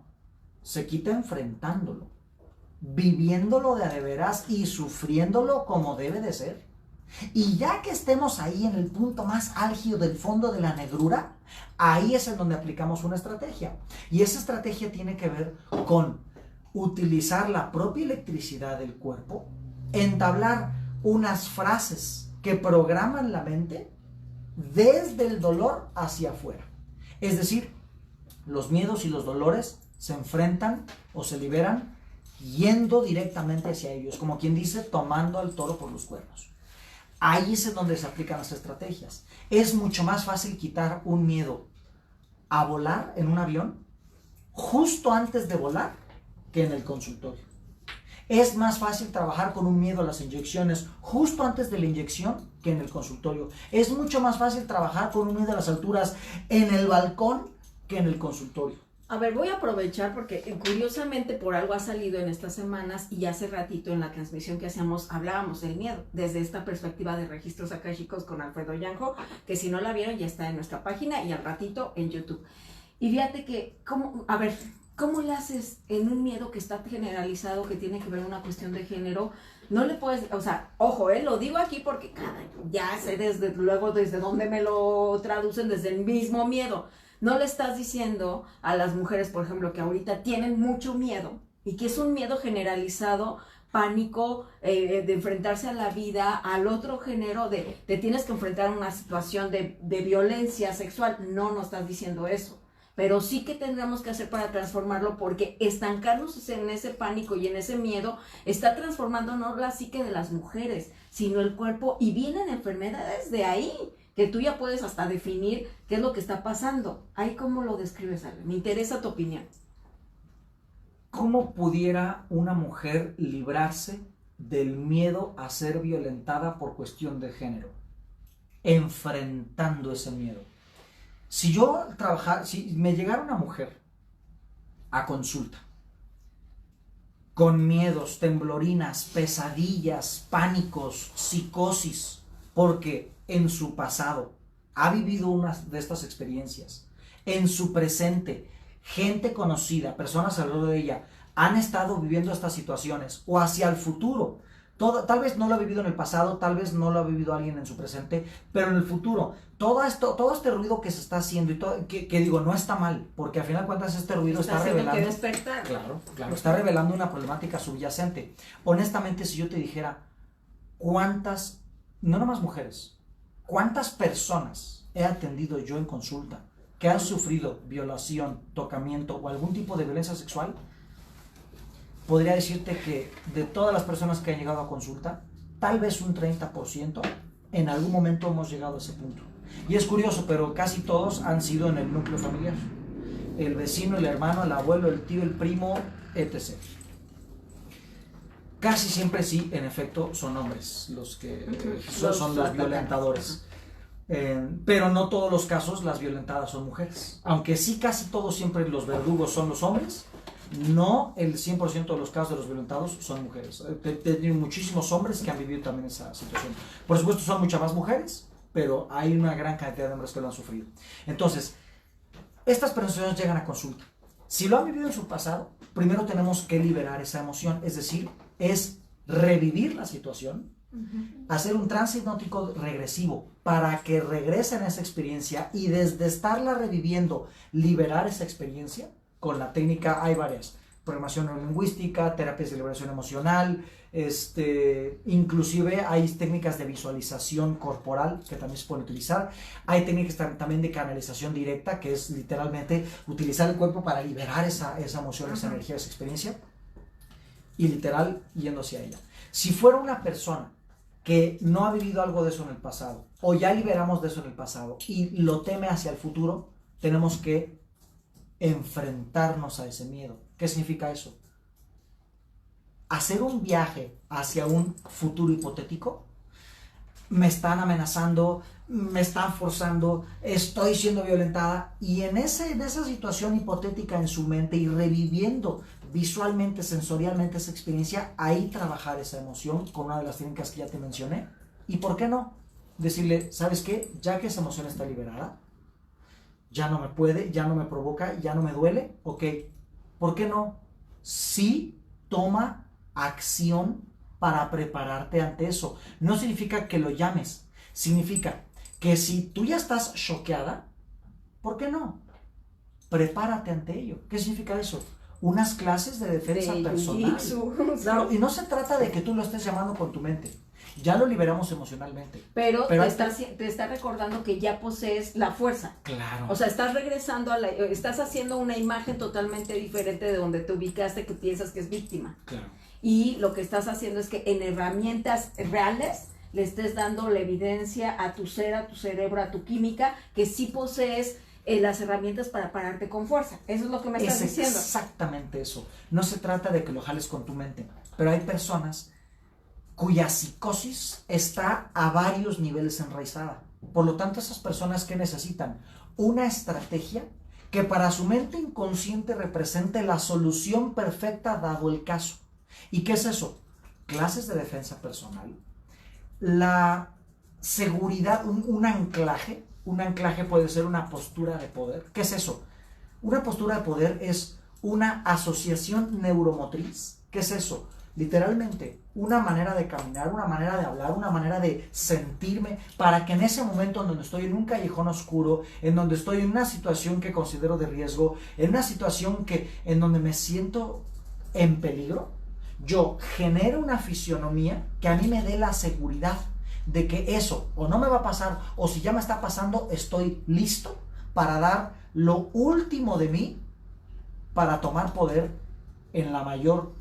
Se quita enfrentándolo, viviéndolo de veras y sufriéndolo como debe de ser. Y ya que estemos ahí en el punto más álgido del fondo de la negrura, ahí es en donde aplicamos una estrategia. Y esa estrategia tiene que ver con utilizar la propia electricidad del cuerpo, entablar unas frases que programan la mente desde el dolor hacia afuera. Es decir, los miedos y los dolores se enfrentan o se liberan yendo directamente hacia ellos, como quien dice, tomando al toro por los cuernos. Ahí es en donde se aplican las estrategias. Es mucho más fácil quitar un miedo a volar en un avión justo antes de volar que en el consultorio. Es más fácil trabajar con un miedo a las inyecciones justo antes de la inyección que en el consultorio. Es mucho más fácil trabajar con un miedo a las alturas en el balcón que en el consultorio. A ver, voy a aprovechar porque curiosamente por algo ha salido en estas semanas y hace ratito en la transmisión que hacíamos hablábamos del miedo desde esta perspectiva de registros akáshicos con Alfredo Yanjo, que si no la vieron ya está en nuestra página y al ratito en YouTube. Y fíjate que, ¿cómo le haces en un miedo que está generalizado, que tiene que ver una cuestión de género? No le puedes, ojo, lo digo aquí porque ya sé desde dónde me lo traducen, desde el mismo miedo. No le estás diciendo a las mujeres, por ejemplo, que ahorita tienen mucho miedo y que es un miedo generalizado, pánico, de enfrentarse a la vida, al otro género, te tienes que enfrentar a una situación de violencia sexual. No estás diciendo eso. Pero sí que tendremos que hacer para transformarlo, porque estancarnos en ese pánico y en ese miedo está transformando no la psique de las mujeres, sino el cuerpo, y vienen enfermedades de ahí, que tú ya puedes hasta definir qué es lo que está pasando. Ahí, ¿cómo lo describes, Ale? Me interesa tu opinión. ¿Cómo pudiera una mujer librarse del miedo a ser violentada por cuestión de género? Enfrentando ese miedo. Si me llegara una mujer a consulta con miedos, temblorinas, pesadillas, pánicos, psicosis, porque en su pasado ha vivido una de estas experiencias, en su presente, gente conocida, personas alrededor de ella, han estado viviendo estas situaciones, o hacia el futuro, tal vez no lo ha vivido en el pasado, tal vez no lo ha vivido alguien en su presente, pero en el futuro, todo este ruido que se está haciendo, y todo, que digo, no está mal, porque al final de cuentas este ruido está revelando, que despertar. Claro, está revelando una problemática subyacente. Honestamente, si yo te dijera no nomás mujeres, cuántas personas he atendido yo en consulta que han sufrido violación, tocamiento o algún tipo de violencia sexual, podría decirte que de todas las personas que han llegado a consulta, tal vez un 30% en algún momento hemos llegado a ese punto. Y es curioso, pero casi todos han sido en el núcleo familiar. El vecino, el hermano, el abuelo, el tío, el primo, etc. Casi siempre sí, en efecto, son hombres los que son los violentadores. Pero no todos los casos las violentadas son mujeres. Aunque sí casi todos siempre los verdugos son los hombres, no el 100% de los casos de los violentados son mujeres. He tenido muchísimos hombres que han vivido también esa situación. Por supuesto son muchas más mujeres, pero hay una gran cantidad de hombres que lo han sufrido. Entonces, estas personas llegan a consulta. Si lo han vivido en su pasado, primero tenemos que liberar esa emoción, es decir, es revivir la situación, hacer un trance hipnótico regresivo para que regresen a esa experiencia y desde estarla reviviendo, liberar esa experiencia. Con la técnica hay varias: programación neurolingüística, terapias de liberación emocional, inclusive hay técnicas de visualización corporal que también se pueden utilizar. Hay técnicas también de canalización directa, que es literalmente utilizar el cuerpo para liberar esa emoción, esa energía, esa experiencia. y literal yendo hacia ella. Si fuera una persona que no ha vivido algo de eso en el pasado, o ya liberamos de eso en el pasado y lo teme hacia el futuro, tenemos que enfrentarnos a ese miedo. ¿Qué significa eso? Hacer un viaje hacia un futuro hipotético, me están amenazando, me están forzando, estoy siendo violentada, y en esa situación hipotética en su mente y reviviendo visualmente, sensorialmente esa experiencia, ahí trabajar esa emoción con una de las técnicas que ya te mencioné. ¿Y por qué no? Decirle, ¿sabes qué? Ya que esa emoción está liberada, ya no me puede, ya no me provoca, ya no me duele, ok, ¿por qué no? Sí, toma acción para prepararte ante eso. No significa que lo llames, significa que si tú ya estás choqueada, ¿por qué no? Prepárate ante ello. ¿Qué significa eso? Unas clases de defensa personal. Claro, y no se trata de que tú lo estés llamando con tu mente. Ya lo liberamos emocionalmente. Pero te está recordando que ya posees la fuerza. Claro. O sea, estás regresando estás haciendo una imagen totalmente diferente de donde te ubicaste, que piensas que es víctima. Claro. Y lo que estás haciendo es que en herramientas reales le estés dando la evidencia a tu ser, a tu cerebro, a tu química, que sí posees las herramientas para pararte con fuerza. Eso es lo que me estás diciendo. Exactamente eso. No se trata de que lo jales con tu mente, pero hay personas cuya psicosis está a varios niveles enraizada. Por lo tanto, esas personas que necesitan una estrategia que para su mente inconsciente represente la solución perfecta dado el caso. ¿Y qué es eso? Clases de defensa personal, la seguridad, un anclaje. Un anclaje puede ser una postura de poder. ¿Qué es eso? Una postura de poder es una asociación neuromotriz. ¿Qué es eso? Literalmente, una manera de caminar, una manera de hablar, una manera de sentirme, para que en ese momento en donde estoy en un callejón oscuro, en donde estoy en una situación que considero de riesgo, en una situación en donde me siento en peligro, yo genero una fisionomía que a mí me dé la seguridad de que eso o no me va a pasar, o si ya me está pasando, estoy listo para dar lo último de mí para tomar poder en la mayor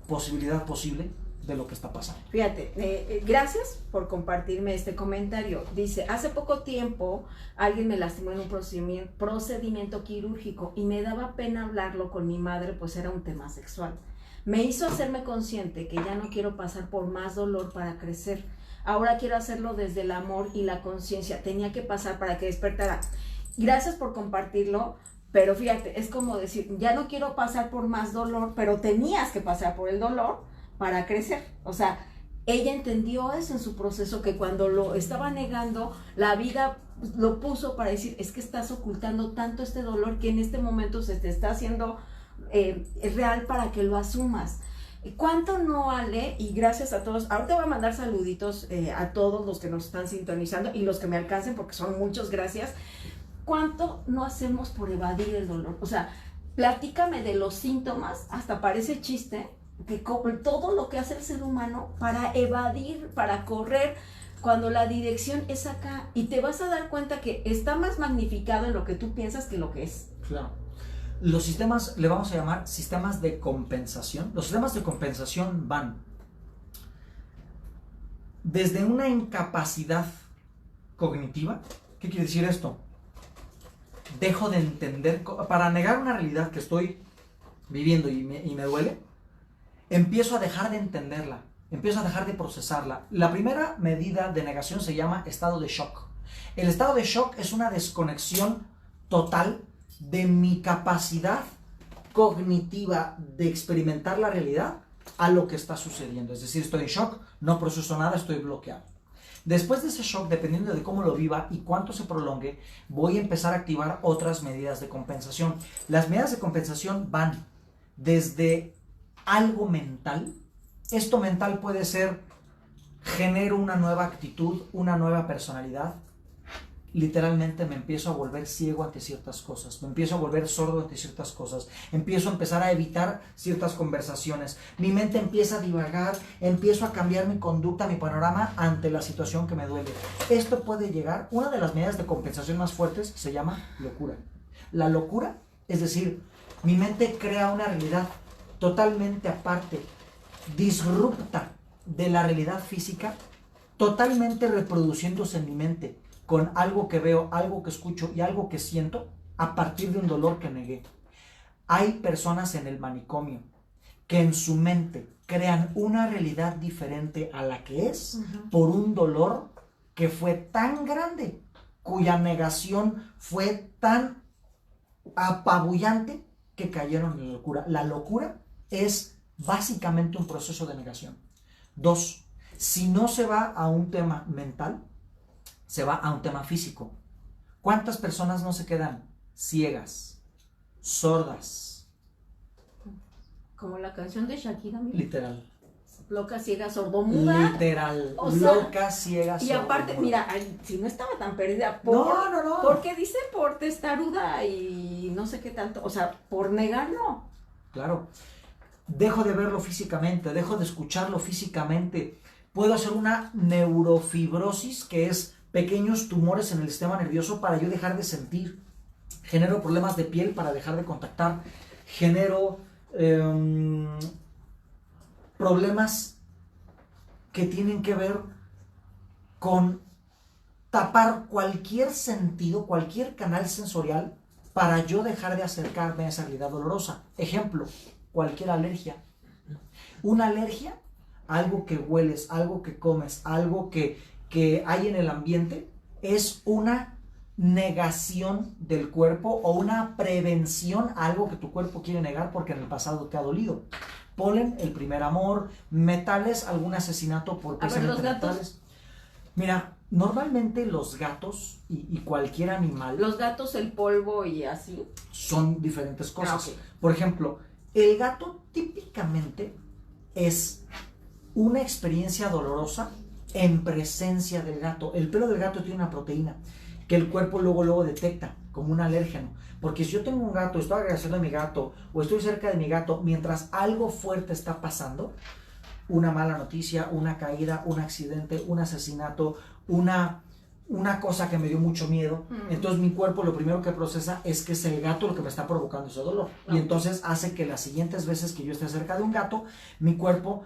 posibilidad posible de lo que está pasando. Fíjate, gracias por compartirme este comentario. Dice, hace poco tiempo alguien me lastimó en un procedimiento quirúrgico y me daba pena hablarlo con mi madre, pues era un tema sexual. Me hizo hacerme consciente que ya no quiero pasar por más dolor para crecer. Ahora quiero hacerlo desde el amor y la conciencia. Tenía que pasar para que despertara. Gracias por compartirlo, pero fíjate, es como decir, ya no quiero pasar por más dolor, pero tenías que pasar por el dolor para crecer. O sea, ella entendió eso en su proceso, que cuando lo estaba negando, la vida lo puso para decir, es que estás ocultando tanto este dolor que en este momento se te está haciendo real para que lo asumas. ¿Cuánto no, Ale? Y gracias a todos. Ahorita voy a mandar saluditos a todos los que nos están sintonizando y los que me alcancen, porque son muchos, gracias. ¿Cuánto no hacemos por evadir el dolor? O sea, platícame de los síntomas, hasta parece chiste, que todo lo que hace el ser humano para evadir, para correr, cuando la dirección es acá. Y te vas a dar cuenta que está más magnificado en lo que tú piensas que lo que es. Claro. Los sistemas, le vamos a llamar sistemas de compensación. Los sistemas de compensación van desde una incapacidad cognitiva. ¿Qué quiere decir esto? Dejo de entender, para negar una realidad que estoy viviendo y me duele, empiezo a dejar de entenderla, empiezo a dejar de procesarla. La primera medida de negación se llama estado de shock. El estado de shock es una desconexión total de mi capacidad cognitiva de experimentar la realidad a lo que está sucediendo. Es decir, estoy en shock, no proceso nada, estoy bloqueado. Después de ese shock, dependiendo de cómo lo viva y cuánto se prolongue, voy a empezar a activar otras medidas de compensación. Las medidas de compensación van desde algo mental. Esto mental puede ser, genero una nueva actitud, una nueva personalidad. Literalmente me empiezo a volver ciego ante ciertas cosas, me empiezo a volver sordo ante ciertas cosas, empiezo a empezar a evitar ciertas conversaciones, mi mente empieza a divagar, empiezo a cambiar mi conducta, mi panorama ante la situación que me duele. Esto puede llegar, una de las medidas de compensación más fuertes se llama locura. La locura, es decir, mi mente crea una realidad totalmente aparte disrupta de la realidad física, totalmente reproduciéndose en mi mente con algo que veo, algo que escucho y algo que siento a partir de un dolor que negué. Hay personas en el manicomio que en su mente crean una realidad diferente a la que es por un dolor que fue tan grande, cuya negación fue tan apabullante que cayeron en la locura. La locura es básicamente un proceso de negación. 2, si no se va a un tema mental, se va a un tema físico. ¿Cuántas personas no se quedan ciegas, sordas? Como la canción de Shakira, mira. Literal. Loca, ciega, sordomuda. Literal. O sea, loca, ciega, sordomuda. Y aparte, mira, si no estaba tan perdida, no. Porque dice por testaruda y no sé qué tanto. O sea, por negar, no. Claro. Dejo de verlo físicamente, dejo de escucharlo físicamente. Puedo hacer una neurofibrosis, que es pequeños tumores en el sistema nervioso para yo dejar de sentir. Genero problemas de piel para dejar de contactar. Genero problemas que tienen que ver con tapar cualquier sentido, cualquier canal sensorial para yo dejar de acercarme a esa realidad dolorosa. Ejemplo, cualquier alergia. Una alergia, algo que hueles, algo que comes, algo que hay en el ambiente, es una negación del cuerpo o una prevención a algo que tu cuerpo quiere negar porque en el pasado te ha dolido. Polen, el primer amor, metales, algún asesinato por precisamente metales. Mira, normalmente los gatos y cualquier animal... Los gatos, el polvo y así. Son diferentes cosas. Okay. Por ejemplo, el gato típicamente es una experiencia dolorosa en presencia del gato. El pelo del gato tiene una proteína que el cuerpo luego detecta como un alérgeno. Porque si yo tengo un gato, estoy agradeciendo a mi gato o estoy cerca de mi gato, mientras algo fuerte está pasando, una mala noticia, una caída, un accidente, un asesinato, una cosa que me dio mucho miedo, entonces mi cuerpo lo primero que procesa es que es el gato lo que me está provocando ese dolor. Y entonces hace que las siguientes veces que yo esté cerca de un gato, mi cuerpo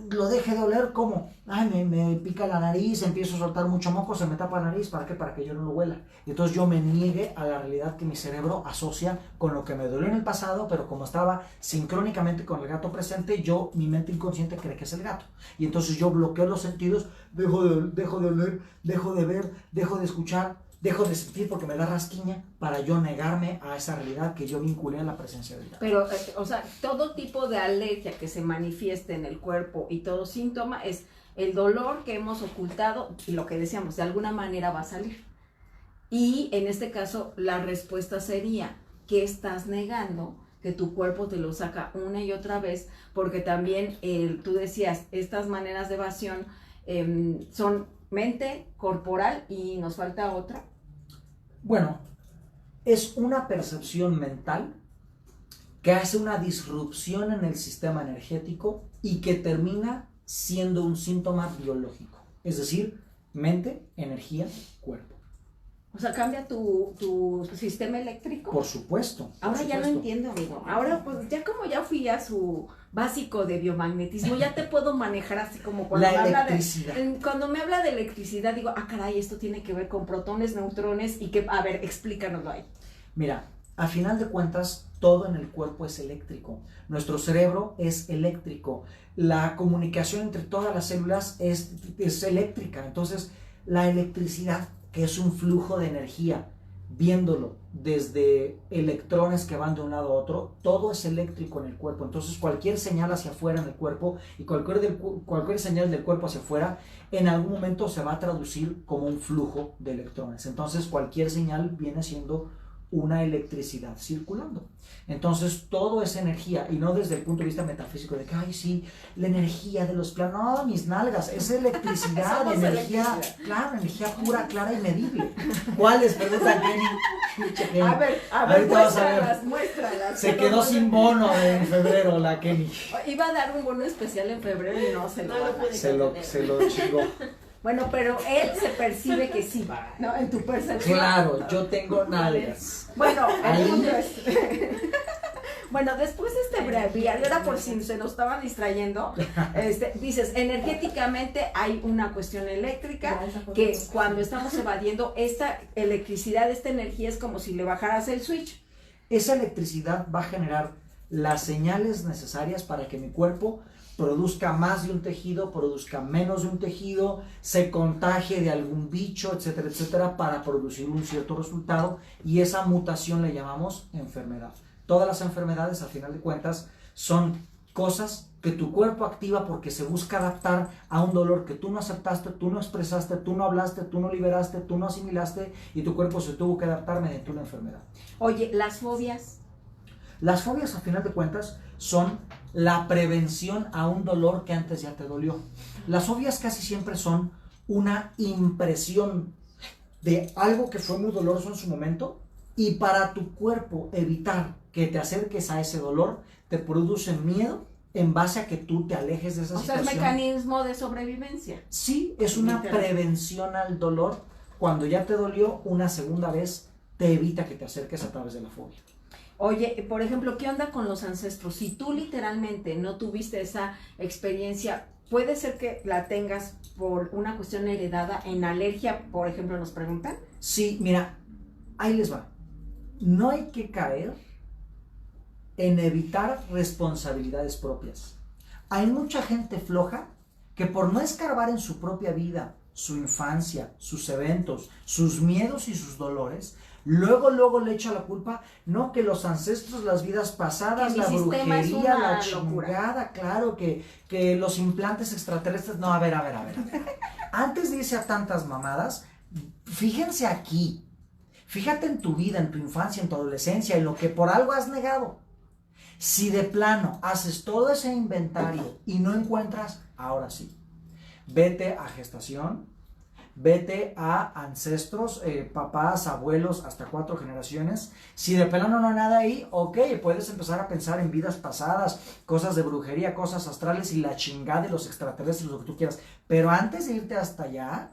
lo deje de oler como, ay, me pica la nariz, empiezo a soltar mucho moco, se me tapa la nariz, ¿para qué? Para que yo no lo huela. Y entonces yo me niegue a la realidad que mi cerebro asocia con lo que me dolió en el pasado, pero como estaba sincrónicamente con el gato presente, mi mente inconsciente cree que es el gato. Y entonces yo bloqueo los sentidos, dejo de oler, dejo de ver, dejo de escuchar, dejo de sentir porque me da rasquiña para yo negarme a esa realidad que yo vinculé a la presencia del gato. Pero, o sea, todo tipo de alergia que se manifieste en el cuerpo y todo síntoma es el dolor que hemos ocultado y lo que decíamos, de alguna manera va a salir. Y en este caso, la respuesta sería que estás negando que tu cuerpo te lo saca una y otra vez, porque también tú decías, estas maneras de evasión son mente, corporal y nos falta otra. Bueno, es una percepción mental que hace una disrupción en el sistema energético y que termina siendo un síntoma biológico. Es decir, mente, energía, cuerpo. O sea, ¿cambia tu sistema eléctrico? Por supuesto. Ahora ya lo entiendo, amigo. Ahora, pues, ya fui a su básico de biomagnetismo, ya te puedo manejar así como cuando la electricidad. Cuando me habla de electricidad, digo, caray, esto tiene que ver con protones, neutrones, y que, a ver, explícanoslo ahí. Mira, a final de cuentas, todo en el cuerpo es eléctrico. Nuestro cerebro es eléctrico. La comunicación entre todas las células es eléctrica. Entonces, la electricidad, que es un flujo de energía, viéndolo desde electrones que van de un lado a otro, todo es eléctrico en el cuerpo. Entonces cualquier señal hacia afuera en el cuerpo y cualquier señal del cuerpo hacia afuera en algún momento se va a traducir como un flujo de electrones. Entonces cualquier señal viene siendo una electricidad circulando. Entonces todo es energía, y no desde el punto de vista metafísico de que, ay, sí, la energía de los planos, no, mis nalgas, es electricidad, energía, claro, energía pura, clara y medible. ¿Cuáles? Pregunta Kenny. A ver, muéstralas. Se quedó sin bono en febrero la Kenny. Iba a dar un bono especial en febrero y no se lo va a Se lo chingó. Bueno, pero él se percibe que sí, ¿no? En tu percepción. Claro, yo tengo nalgas. Bueno, el punto es... Bueno, después de este breviario, ahora por si se nos estaban distrayendo, dices, energéticamente hay una cuestión eléctrica que cuando estamos evadiendo esta electricidad, esta energía es como si le bajaras el switch. Esa electricidad va a generar las señales necesarias para que mi cuerpo produzca más de un tejido, produzca menos de un tejido, se contagie de algún bicho, etcétera, etcétera, para producir un cierto resultado, y esa mutación le llamamos enfermedad. Todas las enfermedades, al final de cuentas, son cosas que tu cuerpo activa porque se busca adaptar a un dolor que tú no aceptaste, tú no expresaste, tú no hablaste, tú no liberaste, tú no asimilaste, y tu cuerpo se tuvo que adaptar mediante una enfermedad. Oye, las fobias. Las fobias, al final de cuentas, son la prevención a un dolor que antes ya te dolió. Las fobias casi siempre son una impresión de algo que fue muy doloroso en su momento, y para tu cuerpo evitar que te acerques a ese dolor, te produce miedo en base a que tú te alejes de esa situación. O sea, es mecanismo de sobrevivencia. Sí, es una prevención al dolor. Cuando ya te dolió una segunda vez, te evita que te acerques a través de la fobia. Oye, por ejemplo, ¿qué onda con los ancestros? Si tú literalmente no tuviste esa experiencia, ¿puede ser que la tengas por una cuestión heredada en alergia, por ejemplo, nos preguntan? Sí, mira, ahí les va. No hay que caer en evitar responsabilidades propias. Hay mucha gente floja que por no escarbar en su propia vida, su infancia, sus eventos, sus miedos y sus dolores, luego le echa la culpa, no, que los ancestros, las vidas pasadas, la brujería, la chingada, claro, que los implantes extraterrestres, no, a ver. Antes de irse a tantas mamadas, fíjense aquí, fíjate en tu vida, en tu infancia, en tu adolescencia, en lo que por algo has negado. Si de plano haces todo ese inventario y no encuentras, ahora sí, vete a gestación, vete a ancestros, papás, abuelos, hasta 4 generaciones. Si de plano no hay nada ahí, ok, puedes empezar a pensar en vidas pasadas, cosas de brujería, cosas astrales y la chingada de los extraterrestres, lo que tú quieras. Pero antes de irte hasta allá,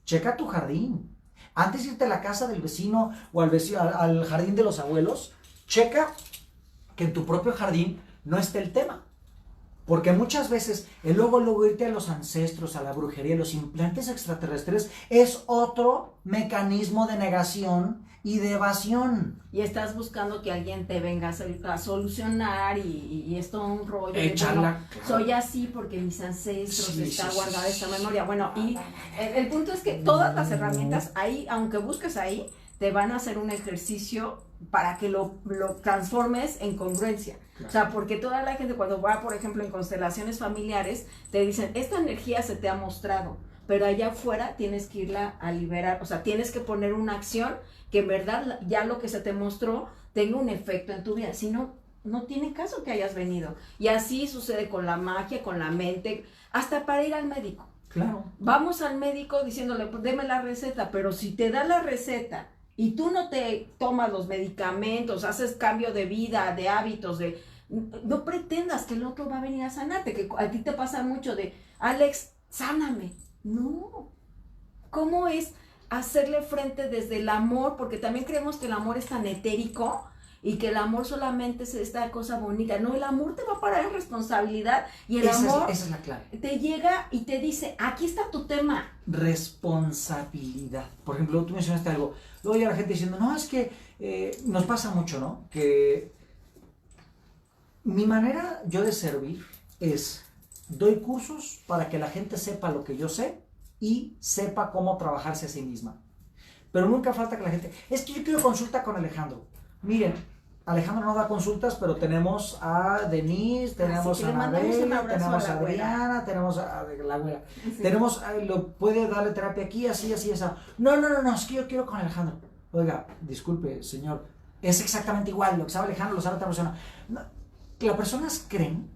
checa tu jardín. Antes de irte a la casa del vecino o al jardín de los abuelos, checa que en tu propio jardín no esté el tema. Porque muchas veces el luego irte a los ancestros, a la brujería, los implantes extraterrestres es otro mecanismo de negación y de evasión. Y estás buscando que alguien te venga a solucionar y es todo un rollo. Echarla. Bueno, soy así porque mis ancestros, está guardada esta memoria. Bueno, y el punto es que todas las herramientas ahí, aunque busques ahí, te van a hacer un ejercicio para que lo transformes en congruencia. Claro. O sea, porque toda la gente cuando va, por ejemplo, en constelaciones familiares, te dicen, esta energía se te ha mostrado, pero allá afuera tienes que irla a liberar, o sea, tienes que poner una acción que en verdad ya lo que se te mostró tenga un efecto en tu vida, si no, no tiene caso que hayas venido. Y así sucede con la magia, con la mente, hasta para ir al médico. Claro. Vamos al médico diciéndole, pues, deme la receta, pero si te da la receta y tú no te tomas los medicamentos, haces cambio de vida, de hábitos, no pretendas que el otro va a venir a sanarte, que a ti te pasa mucho de, Alex, sáname. No. ¿Cómo es hacerle frente desde el amor? Porque también creemos que el amor es tan etérico y que el amor solamente es esta cosa bonita. No, el amor te va a parar en responsabilidad y el amor esa es la clave. Te llega y te dice, aquí está tu tema. Responsabilidad. Por ejemplo, tú mencionaste algo. Luego ya la gente diciendo, no, es que nos pasa mucho, ¿no? Que mi manera yo de servir es, doy cursos para que la gente sepa lo que yo sé y sepa cómo trabajarse a sí misma. Pero nunca falta que la gente, es que yo quiero consulta con Alejandro. Miren, Alejandro no da consultas, pero tenemos a Denise, tenemos a Anabel, tenemos a Adriana, tenemos a la abuela. Sí. Tenemos, lo puede darle terapia aquí, así, esa. No, es que yo quiero con Alejandro. Oiga, disculpe, señor, es exactamente igual, lo que sabe Alejandro lo sabe otra persona. No, las personas creen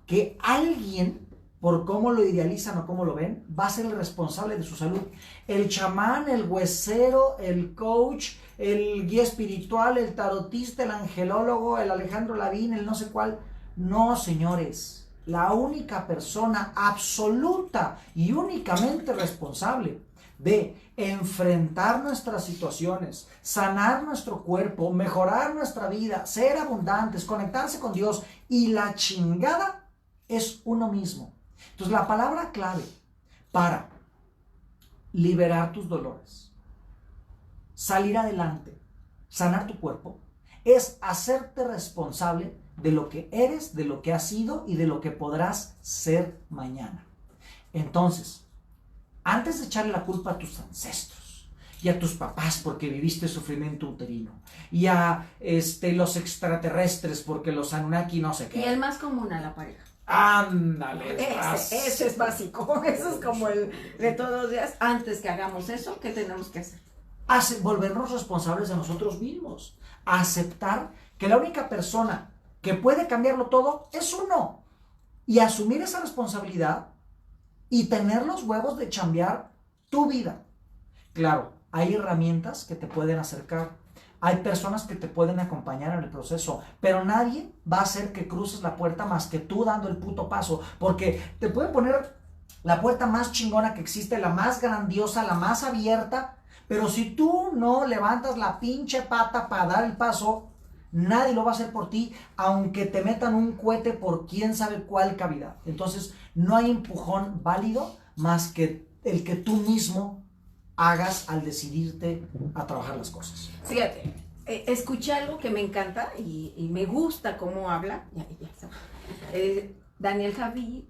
que alguien, por cómo lo idealizan o cómo lo ven, va a ser el responsable de su salud. El chamán, el huesero, el coach, el guía espiritual, el tarotista, el angelólogo, el Alejandro Lavín, el no sé cuál. No, señores. La única persona absoluta y únicamente responsable de enfrentar nuestras situaciones, sanar nuestro cuerpo, mejorar nuestra vida, ser abundantes, conectarse con Dios y la chingada es uno mismo. Entonces la palabra clave para liberar tus dolores, salir adelante, sanar tu cuerpo, es hacerte responsable de lo que eres, de lo que has sido y de lo que podrás ser mañana. Entonces, antes de echarle la culpa a tus ancestros y a tus papás porque viviste sufrimiento uterino y a los extraterrestres porque los Anunnaki no sé qué. Y el más común, a la pareja. Ándale. Ese es básico, eso es como el de todos los días. Antes que hagamos eso, ¿qué tenemos que hacer? Volvernos responsables de nosotros mismos. Aceptar que la única persona que puede cambiarlo todo es uno. Y asumir esa responsabilidad y tener los huevos de chambear tu vida. Claro, hay herramientas que te pueden acercar. Hay personas que te pueden acompañar en el proceso, pero nadie va a hacer que cruces la puerta más que tú dando el puto paso, porque te pueden poner la puerta más chingona que existe, la más grandiosa, la más abierta, pero si tú no levantas la pinche pata para dar el paso, nadie lo va a hacer por ti, aunque te metan un cohete por quién sabe cuál cavidad. Entonces, no hay empujón válido más que el que tú mismo hagas al decidirte a trabajar las cosas. Fíjate, escuché algo que me encanta y me gusta cómo habla. Daniel Javid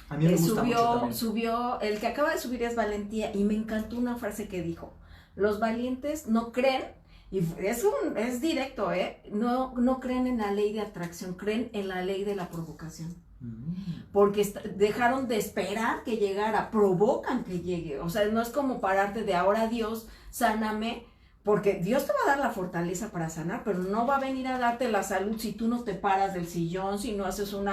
a mí me gusta mucho también. Subió, el que acaba de subir es Valentía, y me encantó una frase que dijo: los valientes no creen, y es directo, no creen en la ley de atracción, creen en la ley de la provocación. Porque dejaron de esperar que llegara, provocan que llegue. O sea, no es como pararte de ahora, Dios, sáname, porque Dios te va a dar la fortaleza para sanar, pero no va a venir a darte la salud si tú no te paras del sillón, si no haces no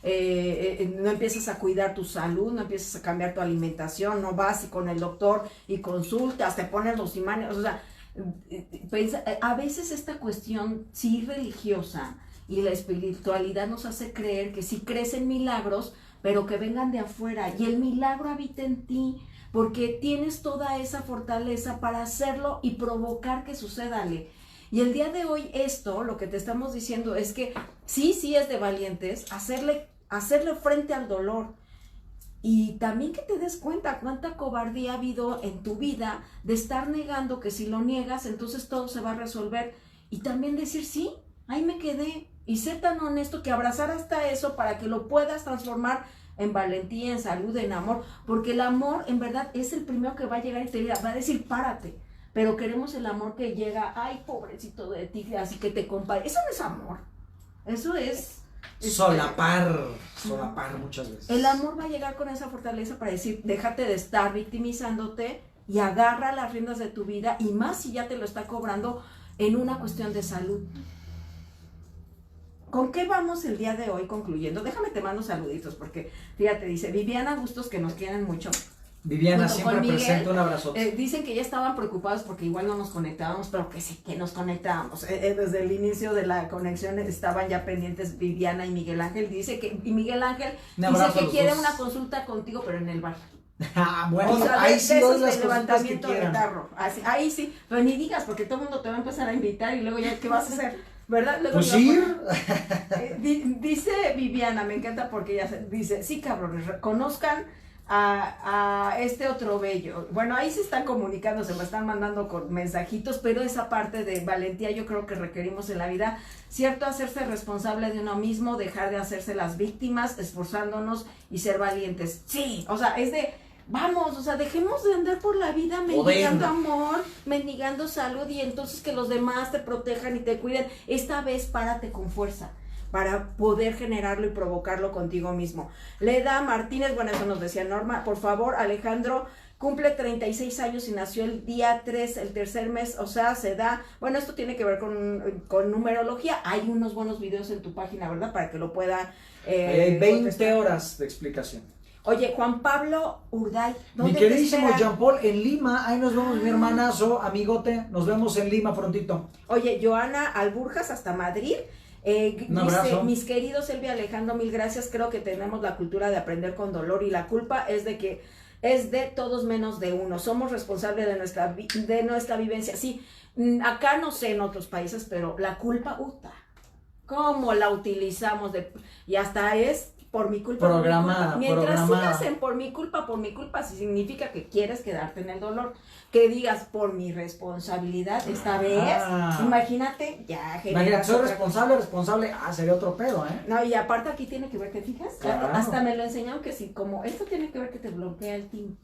empiezas a cuidar tu salud, no empiezas a cambiar tu alimentación, no vas y con el doctor y consultas, te pones los imanes. O sea, a veces esta cuestión sí religiosa y la espiritualidad nos hace creer que sí crees en milagros, pero que vengan de afuera, y el milagro habita en ti, porque tienes toda esa fortaleza para hacerlo y provocar que suceda. Y el día de hoy lo que te estamos diciendo es que sí es de valientes hacerle frente al dolor. Y también que te des cuenta cuánta cobardía ha habido en tu vida de estar negando que si lo niegas, entonces todo se va a resolver. Y también decir, sí, ahí me quedé. Y ser tan honesto que abrazar hasta eso para que lo puedas transformar en valentía, en salud, en amor. Porque el amor, en verdad, es el primero que va a llegar y te va a decir, párate. Pero queremos el amor que llega, ay, pobrecito de ti, así que te compare. Eso no es amor. Eso es... solapar muchas veces. El amor va a llegar con esa fortaleza para decir, déjate de estar victimizándote y agarra las riendas de tu vida, y más si ya te lo está cobrando en una cuestión de salud. ¿Con qué vamos el día de hoy concluyendo? Déjame te mando saluditos, porque fíjate, dice Viviana Bustos, que nos quieren mucho. Viviana, siempre presente, un abrazo. Dicen que ya estaban preocupados porque igual no nos conectábamos, pero que sí que nos conectábamos. Desde el inicio de la conexión estaban ya pendientes Viviana y Miguel Ángel. Y Miguel Ángel dice que quiere una consulta contigo, pero en el bar. Bueno, o sea, ahí sí doy las levantamiento de tarro. Ahí sí, pero ni digas, porque todo el mundo te va a empezar a invitar y luego ya, ¿qué vas a hacer? ¿Verdad? Luego pues sí. Dice Viviana, me encanta porque ella dice, sí, cabrones, conozcan a este otro bello. Bueno, ahí se están comunicando, se me están mandando con mensajitos, pero esa parte de valentía yo creo que requerimos en la vida, ¿cierto? Hacerse responsable de uno mismo, dejar de hacerse las víctimas, esforzándonos y ser valientes. Sí, o sea, es de... Vamos, o sea, dejemos de andar por la vida mendigando amor, mendigando salud, y entonces que los demás te protejan y te cuiden. Esta vez párate con fuerza para poder generarlo y provocarlo contigo mismo. Leda Martínez, bueno, eso nos decía Norma. Por favor, Alejandro cumple 36 años y nació el día 3, el tercer mes, o sea, se da... Bueno, esto tiene que ver con numerología. Hay unos buenos videos en tu página, ¿verdad? Para que lo pueda... hay 20 horas de explicación. Oye, Juan Pablo Urday, ¿dónde mi queridísimo Jean Paul, en Lima, ahí nos vemos, mi hermanazo, amigote, nos vemos en Lima prontito. Oye, Joana Alburjas hasta Madrid, dice, mis queridos Elvia Alejandro, mil gracias, creo que tenemos la cultura de aprender con dolor, y la culpa es de que es de todos menos de uno. Somos responsables de nuestra vivencia. Sí, acá no sé en otros países, pero la culpa, ¿cómo la utilizamos? Y hasta es por mi culpa. Programada. Mientras sigas en por mi culpa, sí significa que quieres quedarte en el dolor. Que digas por mi responsabilidad esta vez, imagínate, ya generas. Soy responsable, sería otro pedo, ¿eh? No, y aparte aquí tiene que ver, ¿te fijas? Claro. Hasta me lo enseñaron que sí, como esto tiene que ver que te bloquea el tiempo.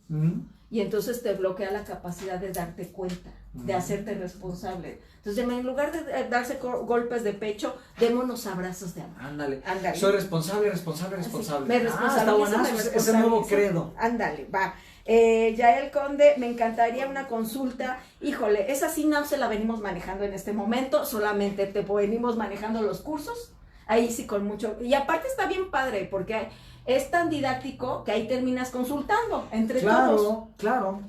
Y entonces te bloquea la capacidad de darte cuenta, de hacerte responsable. Entonces, en lugar de darse golpes de pecho, démonos abrazos de amor. Ándale. Soy responsable. Me responsabilizo, está buenazo ese nuevo credo. Ándale, va. Yael Conde, me encantaría una consulta. Híjole, esa sí no se la venimos manejando en este momento, solamente te venimos manejando los cursos. Ahí sí con mucho. Y aparte está bien padre, porque es tan didáctico que ahí terminas consultando entre todos. Claro.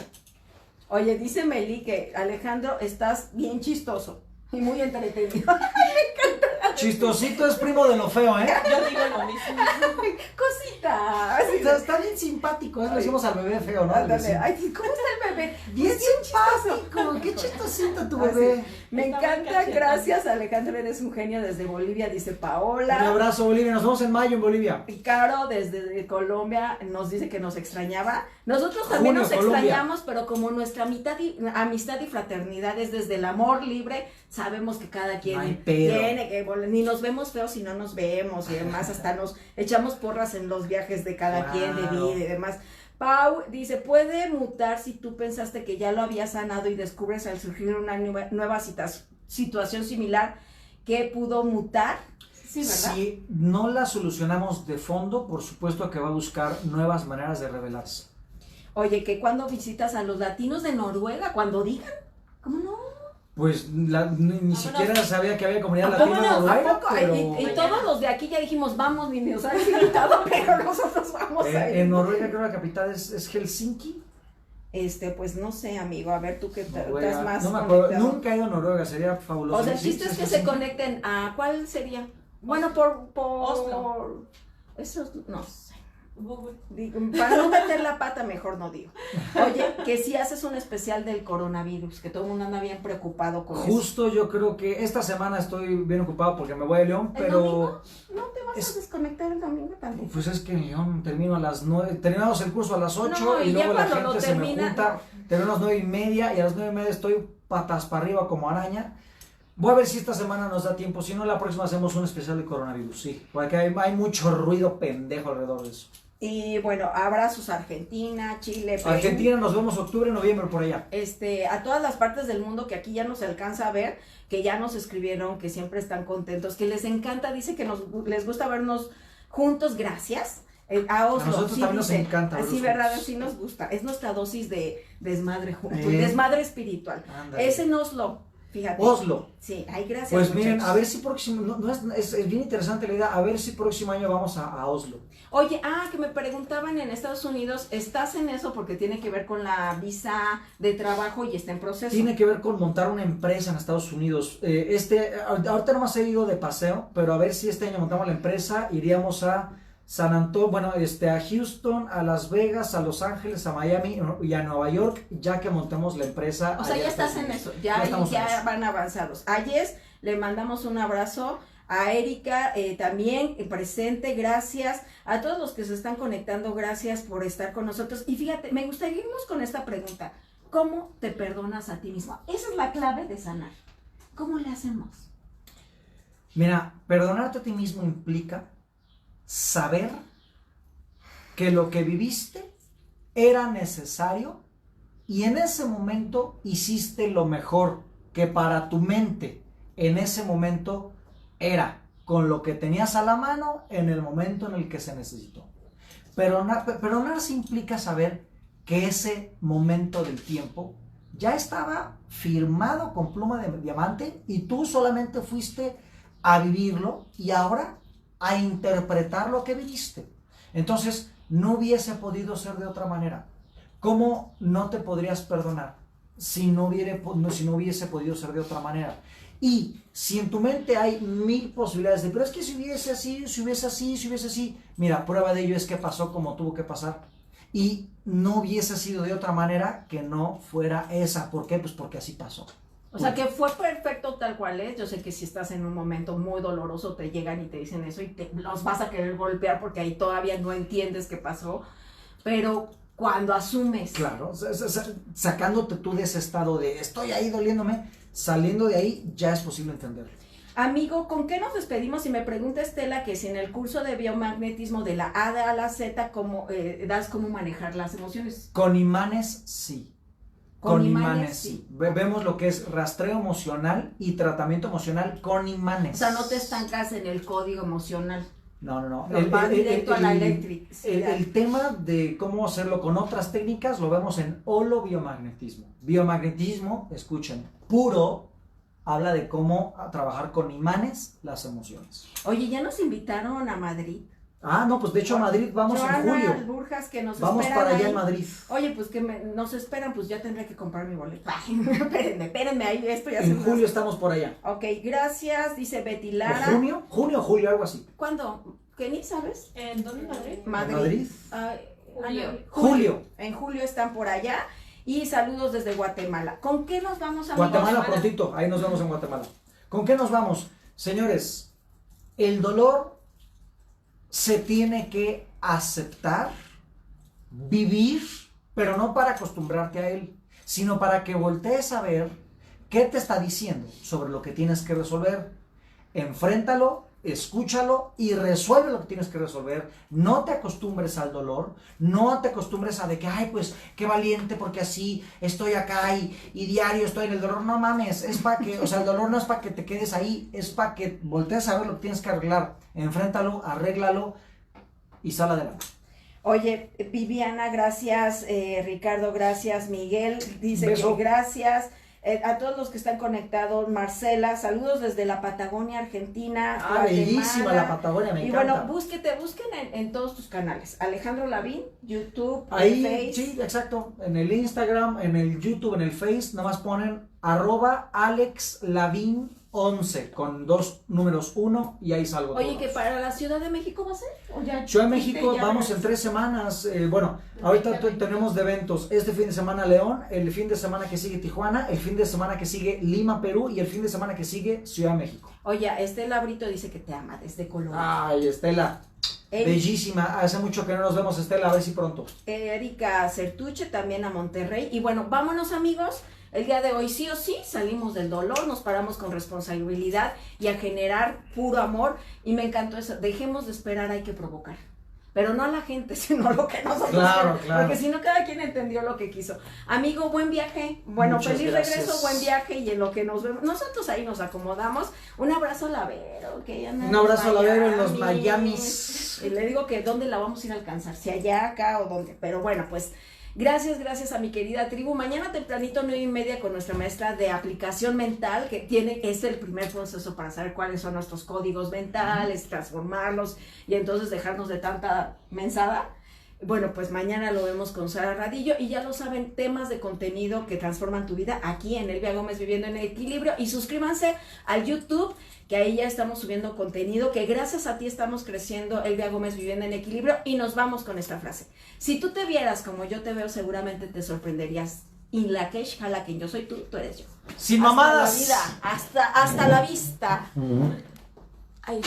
Oye, dice Meli que Alejandro, estás bien chistoso y muy entretenido. Me encanta. Chistosito es primo de lo feo, ¿eh? Yo digo lo mismo. Cosita. Está bien simpático, le decimos al bebé feo, ¿no? Ándale. Ay, ¿cómo está el bebé? Bien simpático, qué chistosito tu bebé. Me encanta, gracias Alejandro, eres un genio desde Bolivia, dice Paola. Un abrazo, Bolivia, nos vemos en mayo en Bolivia. Y Caro desde Colombia nos dice que nos extrañaba. Nosotros también nos extrañamos, pero como nuestra amistad y fraternidad es desde el amor libre, sabemos que cada quien tiene que ni nos vemos feos si no nos vemos y demás, hasta nos echamos porras en los viajes de cada quien de vida y demás. Pau dice, ¿puede mutar si tú pensaste que ya lo había sanado y descubres al surgir una nueva situación similar que pudo mutar? Sí, ¿verdad? Si no la solucionamos de fondo, por supuesto que va a buscar nuevas maneras de revelarse. Oye, que cuando visitas a los latinos de Noruega, cuando digan, ¿cómo no? Pues ni siquiera sabía que había comunidad latina en Noruega, pero... Y todos los de aquí ya dijimos, vamos, ni nos han invitado, pero nosotros vamos a ir. En Noruega creo que la capital es Helsinki. Pues no sé, amigo, a ver tú que estás más no me acuerdo, nunca he ido a Noruega, sería fabuloso. O sea, el chiste es que se conecten a, ¿cuál sería? Bueno, por Oslo. Eso, no sé. Para no meter la pata, mejor no digo. Oye, que si haces un especial del coronavirus, que todo el mundo anda bien preocupado con eso. Justo yo creo que esta semana estoy bien ocupado porque me voy a León, pero... ¿Domingo? ¿No te vas a desconectar el domingo también? Pues es que en León termino a las 9, terminamos el curso a las 8 y luego la gente se me junta, termino a las 9:30 y a las 9:30 estoy patas para arriba como araña. Voy a ver si esta semana nos da tiempo, si no la próxima hacemos un especial de coronavirus, sí, porque hay mucho ruido pendejo alrededor de eso. Y bueno, abrazos a Argentina, Chile, Perú. Argentina, nos vemos octubre, noviembre por allá. A todas las partes del mundo que aquí ya no se alcanza a ver, que ya nos escribieron, que siempre están contentos, que les encanta, dice que les gusta vernos juntos, gracias. A Oslo, a nosotros también nos encanta. Así, ¿verdad? Así nos gusta. Es nuestra dosis de desmadre juntos, desmadre espiritual. Ándale. Es en Oslo. Fíjate. Oslo. Sí, ay, gracias. Pues muchachos. miren, a ver si próximo, es bien interesante la idea, a ver si próximo año vamos a Oslo. Oye, que me preguntaban en Estados Unidos, ¿estás en eso? Porque tiene que ver con la visa de trabajo y está en proceso. Tiene que ver con montar una empresa en Estados Unidos. Ahorita nomás he ido de paseo, pero a ver si este año montamos la empresa, iríamos a San Antonio, bueno, a Houston, a Las Vegas, a Los Ángeles, a Miami y a Nueva York, ya que montemos la empresa. O sea, ya estás en eso, ya van avanzados. A Jess le mandamos un abrazo, a Erika también presente, gracias. A todos los que se están conectando, gracias por estar con nosotros. Y fíjate, me gustaría irnos con esta pregunta. ¿Cómo te perdonas a ti mismo? Esa es la clave de sanar. ¿Cómo le hacemos? Mira, perdonarte a ti mismo implica saber que lo que viviste era necesario y en ese momento hiciste lo mejor que para tu mente en ese momento era con lo que tenías a la mano en el momento en el que se necesitó. Perdonarse implica saber que ese momento del tiempo ya estaba firmado con pluma de diamante y tú solamente fuiste a vivirlo y ahora a interpretar lo que viviste. Entonces, no hubiese podido ser de otra manera. ¿Cómo no te podrías perdonar si no hubiese podido ser de otra manera? Y si en tu mente hay 1000 posibilidades de, pero es que si hubiese así, si hubiese así, mira, prueba de ello es que pasó como tuvo que pasar. y no hubiese sido de otra manera que no fuera esa. ¿Por qué? Pues porque así pasó. O sea, que fue perfecto tal cual es. Yo sé que si estás en un momento muy doloroso, te llegan y te dicen eso y los vas a querer golpear porque ahí todavía no entiendes qué pasó. Pero cuando asumes. Claro, sacándote tú de ese estado de estoy ahí doliéndome, saliendo de ahí ya es posible entenderlo. Amigo, ¿con qué nos despedimos? Y me pregunta Estela que si en el curso de biomagnetismo de la A a la Z, das cómo manejar las emociones. Con imanes, sí. Con imanes, sí. Vemos lo que es rastreo emocional y tratamiento emocional con imanes. O sea, no te estancas en el código emocional. No. Va directo a la electricidad. El tema de cómo hacerlo con otras técnicas lo vemos en holobiomagnetismo. Biomagnetismo, escuchen, puro, habla de cómo trabajar con imanes las emociones. Oye, ya nos invitaron a Madrid. Ah, no, pues de hecho a Madrid vamos en julio. Burjas que nos vamos esperan para allá ahí. en Madrid. Oye, pues que nos esperan, pues ya tendré que comprar mi boleto. Ay, espérenme, ahí esto ya En julio estamos por allá. Ok, gracias, dice Betty Lara. ¿Junio o julio, algo así? ¿Cuándo? ¿Qué ni sabes? ¿En dónde? Madrid. Madrid. Julio. En julio están por allá. Y saludos desde Guatemala. ¿Con qué nos vamos a Guatemala prontito, ahí nos vemos en Guatemala. ¿Con qué nos vamos? Señores, el dolor se tiene que aceptar, vivir, pero no para acostumbrarte a él, sino para que voltees a ver qué te está diciendo sobre lo que tienes que resolver. Enfréntalo, escúchalo y resuelve lo que tienes que resolver. No te acostumbres al dolor, no te acostumbres a de que, ay, pues, qué valiente, porque así estoy acá y diario estoy en el dolor. No mames, es para que, o sea, el dolor no es para que te quedes ahí, es para que voltees a ver lo que tienes que arreglar. Enfréntalo, arréglalo y sal adelante. Oye, Viviana, gracias, Ricardo, gracias, Miguel, dice Beso. que gracias. A todos los que están conectados, Marcela, saludos desde la Patagonia, Argentina. Ah, bellísima la Patagonia, me encanta. Y bueno, busquen en todos tus canales. Alejandro Lavín, YouTube, ahí, Face. sí, exacto, en el Instagram, en el YouTube, en el Face, nomás ponen @AlexLavín11 con 2 números 1 y ahí salgo. Oye, todos. ¿que para la Ciudad de México va a ser? ¿O ya Ciudad de México ya vamos en 3 semanas. Bueno, ahorita tenemos de eventos. Este fin de semana León, el fin de semana que sigue Tijuana, el fin de semana que sigue Lima, Perú y el fin de semana que sigue Ciudad de México. Oye, Estela Brito dice que te ama desde Colombia. Ay, Estela, bellísima. Hace mucho que no nos vemos, Estela, a ver si pronto. Erika Certuche también a Monterrey. Y bueno, vámonos, amigos. El día de hoy sí o sí salimos del dolor, nos paramos con responsabilidad y a generar puro amor. Y me encantó eso, dejemos de esperar, hay que provocar. Pero no a la gente, sino lo que nosotros Claro, queremos, claro. porque si no cada quien entendió lo que quiso. Amigo, buen viaje, bueno, Muchas feliz gracias. regreso, buen viaje y en lo que nos vemos, nosotros ahí nos acomodamos. Un abrazo a Lavero, que ya no. Un abrazo a Lavero en los Miamis. Y le digo que dónde la vamos a ir a alcanzar, si allá, acá o dónde, pero bueno, pues. Gracias a mi querida tribu. Mañana tempranito 9:30 con nuestra maestra de aplicación mental, que es el primer proceso para saber cuáles son nuestros códigos mentales, transformarlos y entonces dejarnos de tanta mensada. Bueno, pues mañana lo vemos con Sara Radillo y ya lo saben, temas de contenido que transforman tu vida aquí en Elvia Gómez Viviendo en Equilibrio. Y suscríbanse al YouTube, que ahí ya estamos subiendo contenido, que gracias a ti estamos creciendo Elvia Gómez Viviendo en Equilibrio. Y nos vamos con esta frase. Si tú te vieras como yo te veo, seguramente te sorprenderías. In la que jala quien yo soy tú eres yo. Sin Hasta mamadas. la vida, hasta la vista. Ay.